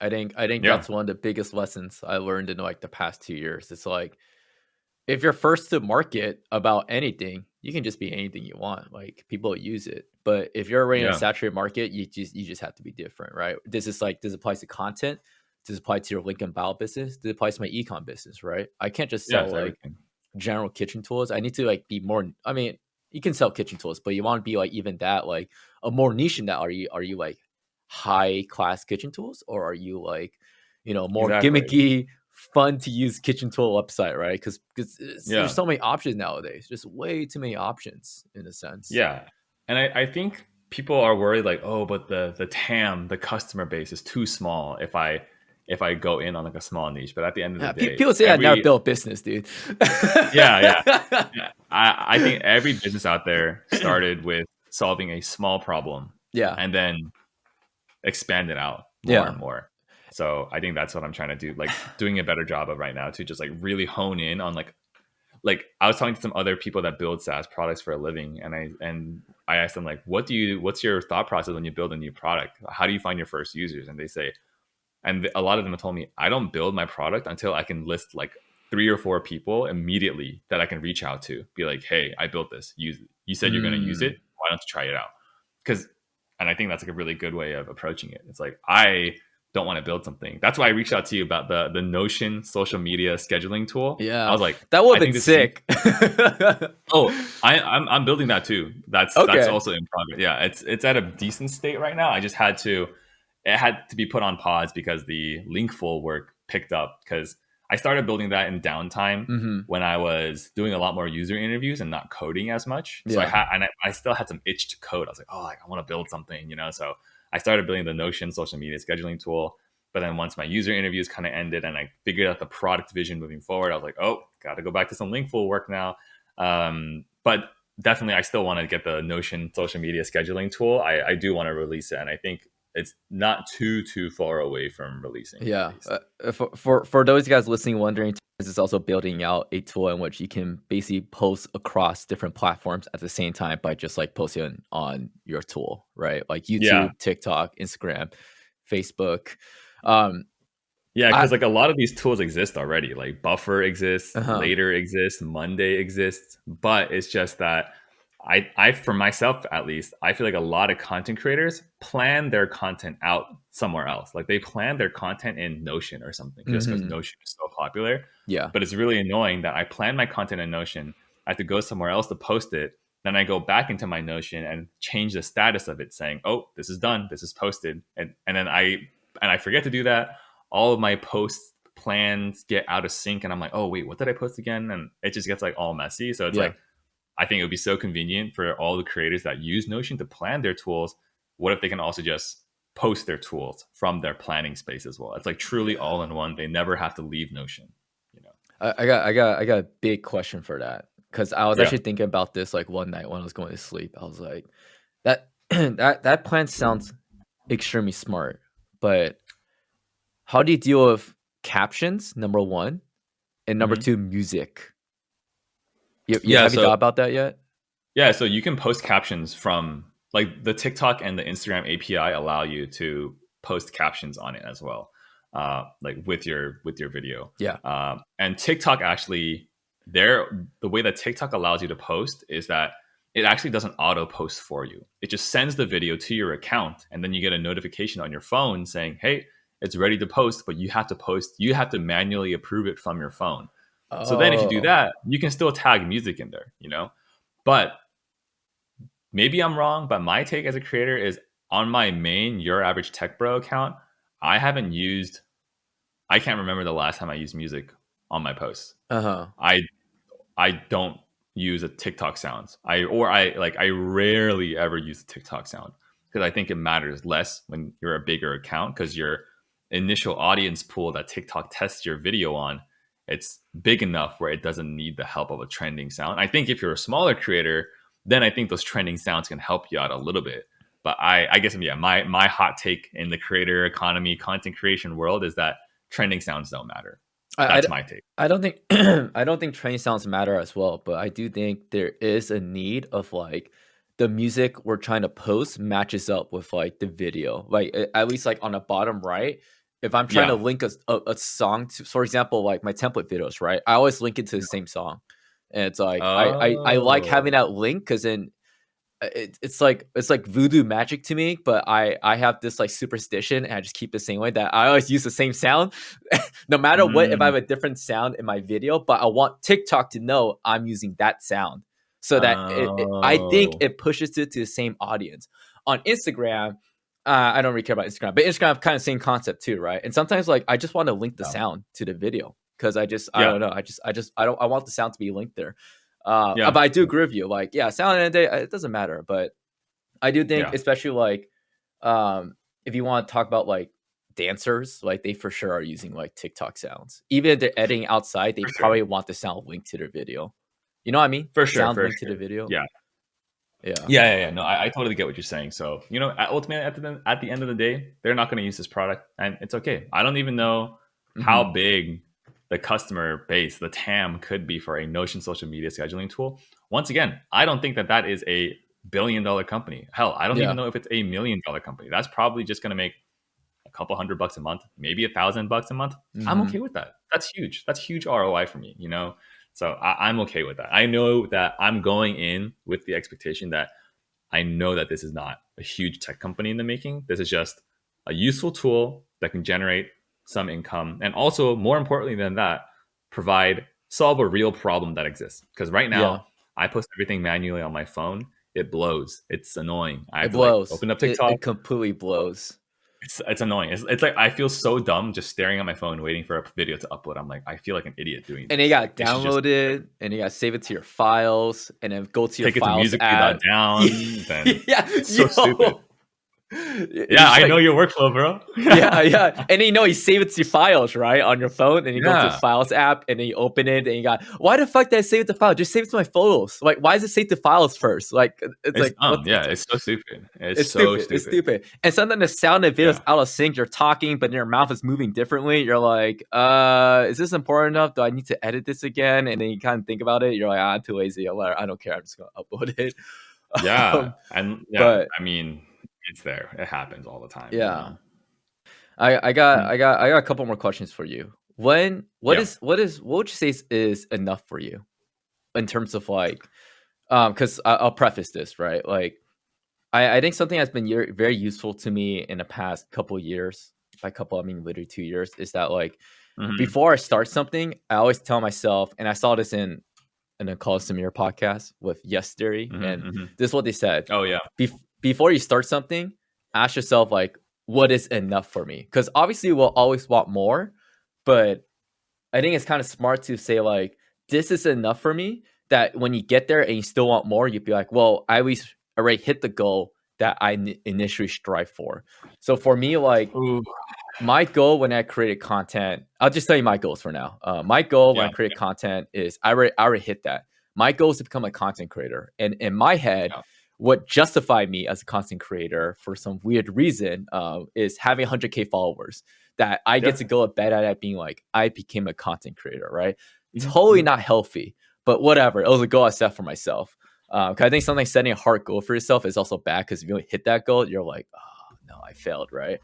I think Yeah. that's one of the biggest lessons I learned in like the past 2 years. It's like, if you're first to market about anything, you can just be anything you want. Like, people use it. But if you're already in a Yeah. saturated market, you just have to be different, right? This applies to content. This applies to your link and bio business. This applies to my ecom business, right? I can't just Yeah. sell It's like everything. general kitchen tools. I need to like be more. I mean, you can sell kitchen tools, but you want to be like even that, like a more niche in that. Are you like high class kitchen tools, or are you like, more Exactly. gimmicky, fun to use kitchen tool website, right? Because there's Yeah. so many options nowadays. Just way too many options in a sense. Yeah. And I think people are worried like, oh, but the TAM, the customer base is too small if I go in on like a small niche. But at the end of the Yeah, day, people say I never built a business, dude. yeah, yeah. Yeah. I think every business out there started with solving a small problem Yeah, and then expand it out more yeah, and more. So I think that's what I'm trying to do, like doing a better job of right now, to just like really hone in on like I was talking to some other people that build SaaS products for a living, and I asked them like, what's your thought process when you build a new product? How do you find your first users? And they say, and a lot of them have told me, I don't build my product until I can list like 3 or 4 people immediately that I can reach out to, be like, hey, I built this. You said you're going to use it. mm, Why don't you try it out? Because, and I think that's like a really good way of approaching it. It's like, I don't want to build something. That's why I reached out to you about the Notion social media scheduling tool. I yeah. was like, That would I have been think this is, sick. oh, I'm building that too. That's Okay. also in progress. Yeah, it's at a decent state right now. I just had to, it had to be put on pause because the Linkful work picked up, because I started building that in downtime Hmm. when I was doing a lot more user interviews and not coding as much. So Yeah. I still had some itch to code. I was like, oh, like, I want to build something, you know. So I started building the Notion social media scheduling tool. But then once my user interviews kind of ended and I figured out the product vision moving forward, I was like, oh, got to go back to some Linkful work now. But definitely, I still want to get the Notion social media scheduling tool. I do want to release it, and I think it's not too far away from releasing at Yeah. least. For those guys listening, wondering, this is also building out a tool in which you can basically post across different platforms at the same time by just like posting on your tool, right? Like Yeah, YouTube, TikTok, Instagram, Facebook. Um, yeah, I because like a lot of these tools exist already. Like Buffer exists, uh-huh. Later exists, Monday exists, but it's just that I for myself at least, I feel like a lot of content creators plan their content out somewhere else. Like they plan their content in Notion or something, just because Hmm. Notion is so popular. Yeah. But it's really annoying that I plan my content in Notion, I have to go somewhere else to post it. Then I go back into my Notion and change the status of it, saying, "Oh, this is done. This is posted," and then I forget to do that. All of my post plans get out of sync, and I'm like, oh wait, what did I post again? And it just gets like all messy. So it's Yeah. like, I think it would be so convenient for all the creators that use Notion to plan their tools. What if they can also just post their tools from their planning space as well? It's like truly all in one. They never have to leave Notion, you know. I got a big question for that, because I was Yeah. actually thinking about this like one night when I was going to sleep. I was like, that that plan sounds extremely smart, but how do you deal with captions? Number one, and number Hmm. two, music. You Yeah, have you so thought about that yet? yeah, so you can post captions from, like, the TikTok and the Instagram API allow you to post captions on it as well, like with your video. Yeah. And TikTok actually, the way that TikTok allows you to post is that it actually doesn't auto post for you. It just sends the video to your account, and then you get a notification on your phone saying, "Hey, it's ready to post," but you have to post. You have to manually approve it from your phone. So then, if you do Oh. that, you can still tag music in there, you know. But maybe I'm wrong, but my take as a creator is, on my main Your Average Tech Bro account, I haven't used, I can't remember the last time I used music on my posts. Uh-huh. I I don't use a TikTok sounds. I rarely ever use a TikTok sound, because I think it matters less when you're a bigger account, because your initial audience pool that TikTok tests your video on, it's big enough where it doesn't need the help of a trending sound. I think if you're a smaller creator, then I think those trending sounds can help you out a little bit. But I guess, yeah, my hot take in the creator economy, content creation world is that trending sounds don't matter. That's my take. I don't think I don't think trending sounds matter as well, but I do think there is a need of like the music we're trying to post matches up with like the video. Like at least like on the bottom right, if I'm trying to link a song to, for example, like my template videos, right? I always link it to the same song. And it's like I like having that link because then it's like voodoo magic to me, but I have this like superstition and I just keep the same way that I always use the same sound no matter what. If I have a different sound in my video, but I want TikTok to know I'm using that sound so that I think it pushes it to the same audience. On Instagram, I don't really care about Instagram, but Instagram kind of same concept too, right? And sometimes like I just want to link the sound to the video because I don't know, I want the sound to be linked there. But I do agree with you. Like, sound in the day, it doesn't matter. But I do think, especially like, if you want to talk about like dancers, like they for sure are using like TikTok sounds. Even if they're editing outside, they probably want the sound linked to their video. You know what I mean? For sure. Sound linked to the video. Yeah. No, I totally get what you're saying. So, ultimately at the end of the day, they're not going to use this product, and it's okay. I don't even know how big the customer base, the TAM, could be for a Notion social media scheduling tool. Once again, I don't think that is a billion-dollar company. Hell, I don't even know if it's $1 million company. That's probably just going to make a couple $100 a month, maybe $1,000 a month. I'm okay with that. That's huge. That's huge ROI for me, So I'm okay with that. I know that I'm going in with the expectation that I know that this is not a huge tech company in the making. This is just a useful tool that can generate some income, and also more importantly than that, solve a real problem that exists. Because right now I post everything manually on my phone. It blows. It's annoying. I have to like open up TikTok. It completely blows. It's annoying. It's like I feel so dumb just staring at my phone waiting for a video to upload. I'm like, I feel like an idiot doing this. And you got downloaded, and you got to save it to your files, and then go to your files app. Down. Then it's so stupid. I know your workflow, bro. And then you save it to files, right, on your phone, and you go to the files app, and then you open it, and you got, why the fuck did I save it to files? Just save it to my photos. Like, why is it saved to files first? Like, it's like dumb. It's so stupid. It's stupid. And sometimes the sound of video is out of sync. You're talking, but your mouth is moving differently. You're like, is this important enough? Do I need to edit this again? And then you kind of think about it. You're like, I'm too lazy. I don't care. I'm just gonna upload it. But I mean, it's there. It happens all the time. I got a couple more questions for you. What would you say is enough for you in terms of like, because I'll preface this, right? Like, I think something that's been very useful to me in the past couple of years, by couple I mean literally 2 years, is that like before I start something, I always tell myself, and I saw this in a Call Samir podcast with Yes Theory, and this is what they said. Before you start something, ask yourself like, what is enough for me? Because obviously we'll always want more, but I think it's kind of smart to say like, this is enough for me, that when you get there and you still want more, you'd be like, well, I already hit the goal that I initially strive for. So for me, like, my goal when I created content, I'll just tell you my goals for now. My goal when I create content is I already hit that. My goal is to become a content creator. And in my head, what justified me as a content creator for some weird reason is having 100K followers, that I get to go to bed at being like, I became a content creator, right? Totally not healthy, but whatever. It was a goal I set for myself. Because I think sometimes setting a hard goal for yourself is also bad, because if you don't hit that goal, you're like, oh, no, I failed, right?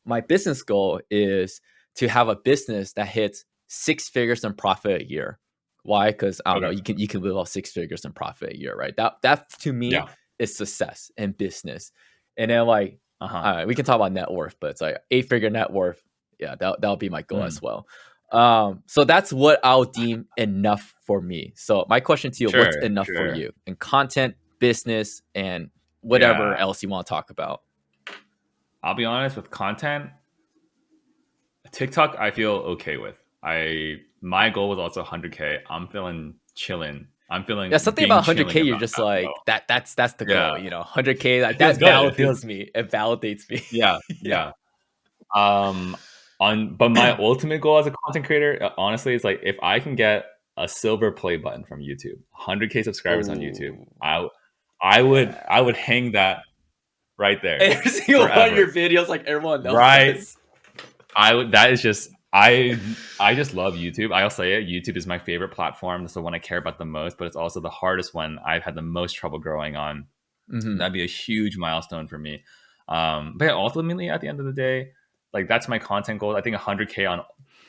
My business goal is to have a business that hits 6 figures in profit a year. Why? Because I don't know, you can live off 6 figures in profit a year, right? That to me is success in business. And then like, we can talk about net worth, but it's like 8-figure net worth. Yeah, that'll be my goal as well. So that's what I'll deem enough for me. So my question to you, what's enough for you in content, business, and whatever else you want to talk about? I'll be honest, with content, TikTok I feel okay with. My goal was also 100K. I'm feeling chilling. I'm feeling something about 100K. You're just like that's the goal. 100K. Like, that validates me. It validates me. But my ultimate goal as a content creator, honestly, is like if I can get a silver play button from YouTube, 100K subscribers on YouTube, Oh, I would yeah. hang that right there Every single one of forever. your videos, like everyone knows Right? this. I would. That is just I just love YouTube. I'll say it. YouTube is my favorite platform. That's the one I care about the most, but it's also the hardest one I've had the most trouble growing on. Mm-hmm. That'd be a huge milestone for me. But yeah, ultimately, at the end of the day, like that's my content goal. I think 100K on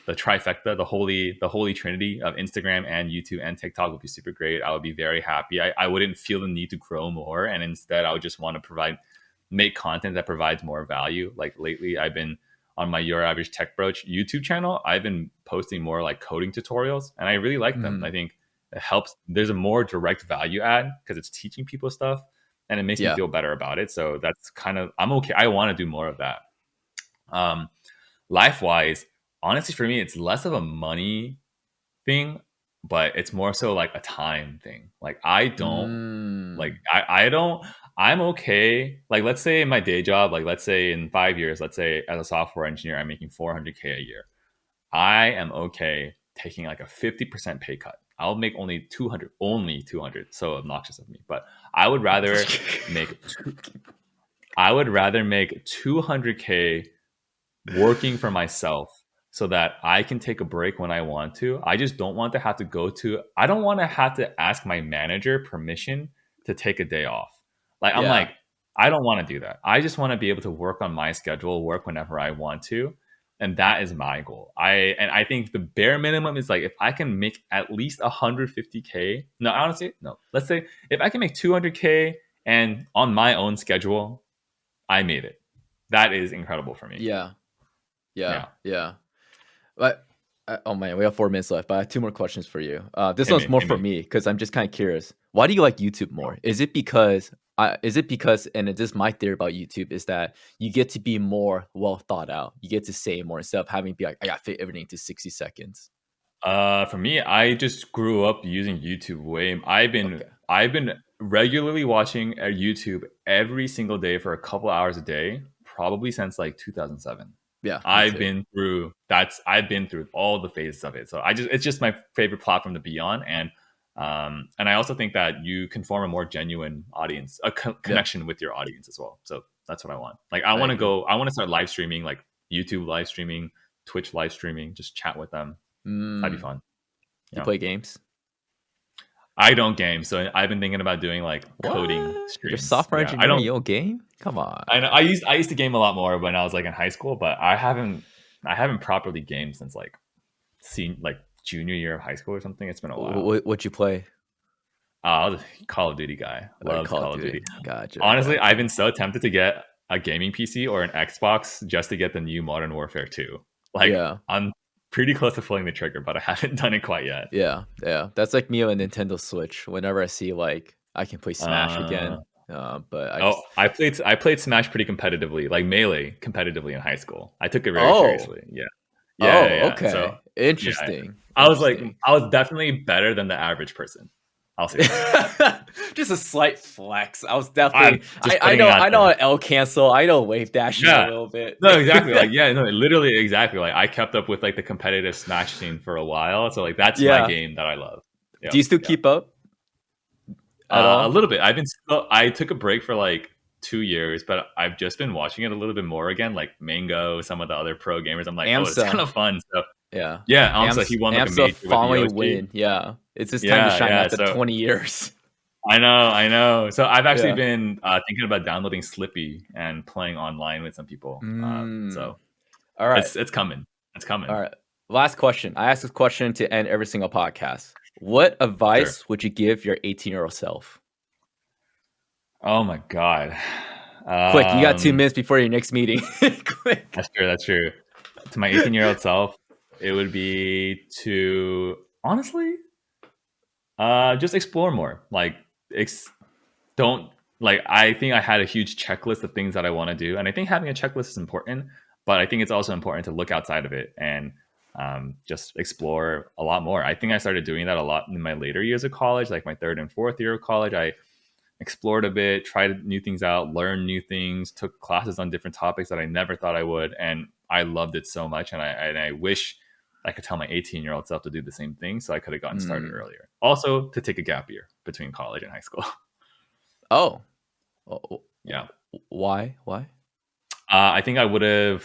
the trifecta, the holy trinity of Instagram and YouTube and TikTok would be super great. I would be very happy. I wouldn't feel the need to grow more, and instead, I would just want to make content that provides more value. Like lately, I've been on my Your Average Tech Bro YouTube channel. I've been posting more like coding tutorials, and I really like them. Mm-hmm. I think it helps. There's a more direct value add because it's teaching people stuff and it makes me Yeah. feel better about it. So that's kind of I'm okay. I want to do more of that. Um, Life wise, honestly, for me, it's less of a money thing, but it's more so like a time thing. Like Mm. I don't. I'm okay. Like let's say in my day job, like let's say in 5 years, let's say as a software engineer, I'm making 400K a year. I am okay taking like a 50% pay cut. I'll make only 200. So obnoxious of me, but I would rather make I would rather make 200K working for myself so that I can take a break when I want to. I just don't want to have to I don't want to have to ask my manager permission to take a day off. Like, I'm Yeah. like, I don't want to do that. I just want to be able to work on my schedule, work whenever I want to. And that is my goal. I think the bare minimum is like if I can make at least 150K. No, honestly, no. Let's say if I can make 200K and on my own schedule, I made it. That is incredible for me. Yeah. Yeah. Yeah. Yeah. But oh man, we have 4 minutes left. But I have two more questions for you. This Hit one's me. more Hit for me. me because I'm just kind of curious. Why do you like YouTube more? Is it because and it is my theory about YouTube is that you get to be more well thought out. You get to say more instead of having to be like, I got to fit everything into 60 seconds. For me, I just grew up using YouTube way. Okay. I've been regularly watching YouTube every single day for a couple hours a day, probably since like 2007. Yeah, me too. I've been through all the phases of it. So it's just my favorite platform to be on, and I also think that you can form a more genuine audience, Yeah, connection with your audience as well. So that's what I want. Like I agree. I want to start live streaming, like YouTube live streaming, Twitch live streaming, just chat with them. That'd be Mm, fun. you Yeah. play games? I don't game, so I've been thinking about doing like coding What? You're a streams. software Yeah, I engineer and don't. you don't game? Come on. I know. I used to game a lot more when I was like in high school, but I haven't properly gamed since like like junior year of high school or something. It's been a while. What you play? I was a Call of Duty guy. Loved Call of Call of Duty. Duty. Gotcha. Honestly, I've Gotcha. been so tempted to get a gaming PC or an Xbox just to get the new Modern Warfare 2. Like Yeah. I'm pretty close to pulling the trigger, but I haven't done it quite yet. Yeah. Yeah. That's like me on Nintendo Switch. Whenever I see like I can play Smash Uh, again. But I Oh, just I played Smash pretty competitively, like Melee competitively in high school. I took it very Oh. seriously. Yeah. Yeah, yeah, Oh, yeah. So, okay. yeah. Interesting. Interesting. I was definitely better than the average person. I'll say that. Just a slight flex. I was I'm definitely just putting it out I know there. an L cancel. I know wave dashing a Yeah. little bit. No, exactly. Like, yeah, no, literally exactly. Like I kept up with like the competitive Smash scene for a while. So like that's my Yeah. game that I love. Yeah. Do you still Yeah. keep up at A all? little bit. I took a break for like 2 years, but I've just been watching it a little bit more again, like Mango, some of the other pro gamers. I'm like, oh, it's kind AMSA. of fun. So Yeah. yeah, also he won like a AMSA major with finally Yoshi. win. Yeah. It's his time to Yeah, shine yeah. after So 20 years. I know. So I've actually Yeah. been thinking about downloading Slippy and playing online with some people. Mm. So All right. it's coming. It's All coming. right. Last question. I ask this question to end every single podcast. What Sure. advice would you give your 18-year-old self? Oh my god. Quick, you got 2 minutes before your next meeting. Quick. That's true. That's true. To my 18-year-old self, it would be to honestly just explore more. Like don't like I think I had a huge checklist of things that I want to do, and I think having a checklist is important, but I think it's also important to look outside of it and just explore a lot more. I think I started doing that a lot in my later years of college, like my third and fourth year of college. I explored a bit, tried new things out, learned new things, took classes on different topics that I never thought I would, and I loved it so much, and I wish I could tell my 18-year-old self to do the same thing, so I could have gotten started earlier. Also, to take a gap year between college and high school. Oh, Yeah. Why? I think I would have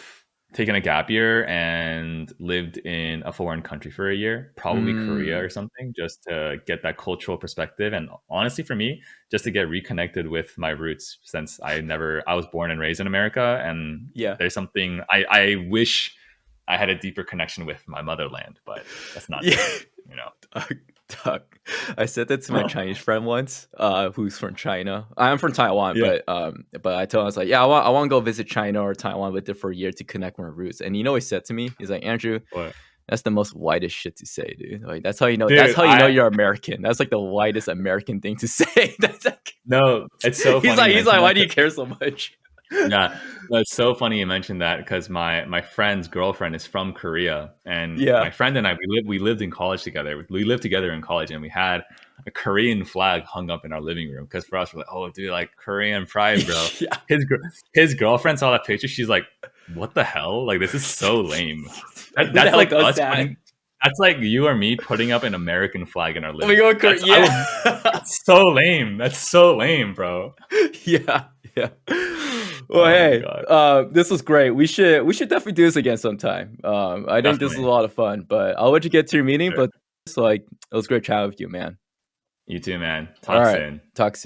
taken a gap year and lived in a foreign country for a year, probably Korea or something, just to get that cultural perspective. And honestly, for me, just to get reconnected with my roots, since I was born and raised in America. And Yeah, there's something I wish I had a deeper connection with my motherland, but that's not yeah. there, you know. Doug, I said that to my Chinese friend once, who's from China. I'm from Taiwan, Yeah. but I told him, I was like, yeah, I want to go visit China or Taiwan with it for a year to connect with my roots. And you know, what he said to me, he's like, Andrew, What? that's the most whitest shit to say, dude. Like that's how you know. Dude, That's how you know you're American. That's like the whitest American thing to say. That's like, no, it's so funny. he's like, why do you care so much? Yeah, that's so funny you mentioned that, because my friend's girlfriend is from Korea, and Yeah. my friend and I we lived in college together. We lived together in college, and we had a Korean flag hung up in our living room, because for us we're like, oh dude, like Korean pride, bro. Yeah. His girlfriend saw that picture. She's like, what the hell? Like, this is so lame. Who the That's hell like does us that? putting. That's like you or me putting up an American flag in our living We room. go, yeah. That's so lame. That's so lame, bro. Yeah. Well, hey, this was great. We should definitely do this again sometime. I think this is a lot of fun, but I'll let you get to your meeting. Sure. But it's like, it was great chatting with you, man. You too, man. Talk soon. Talk soon.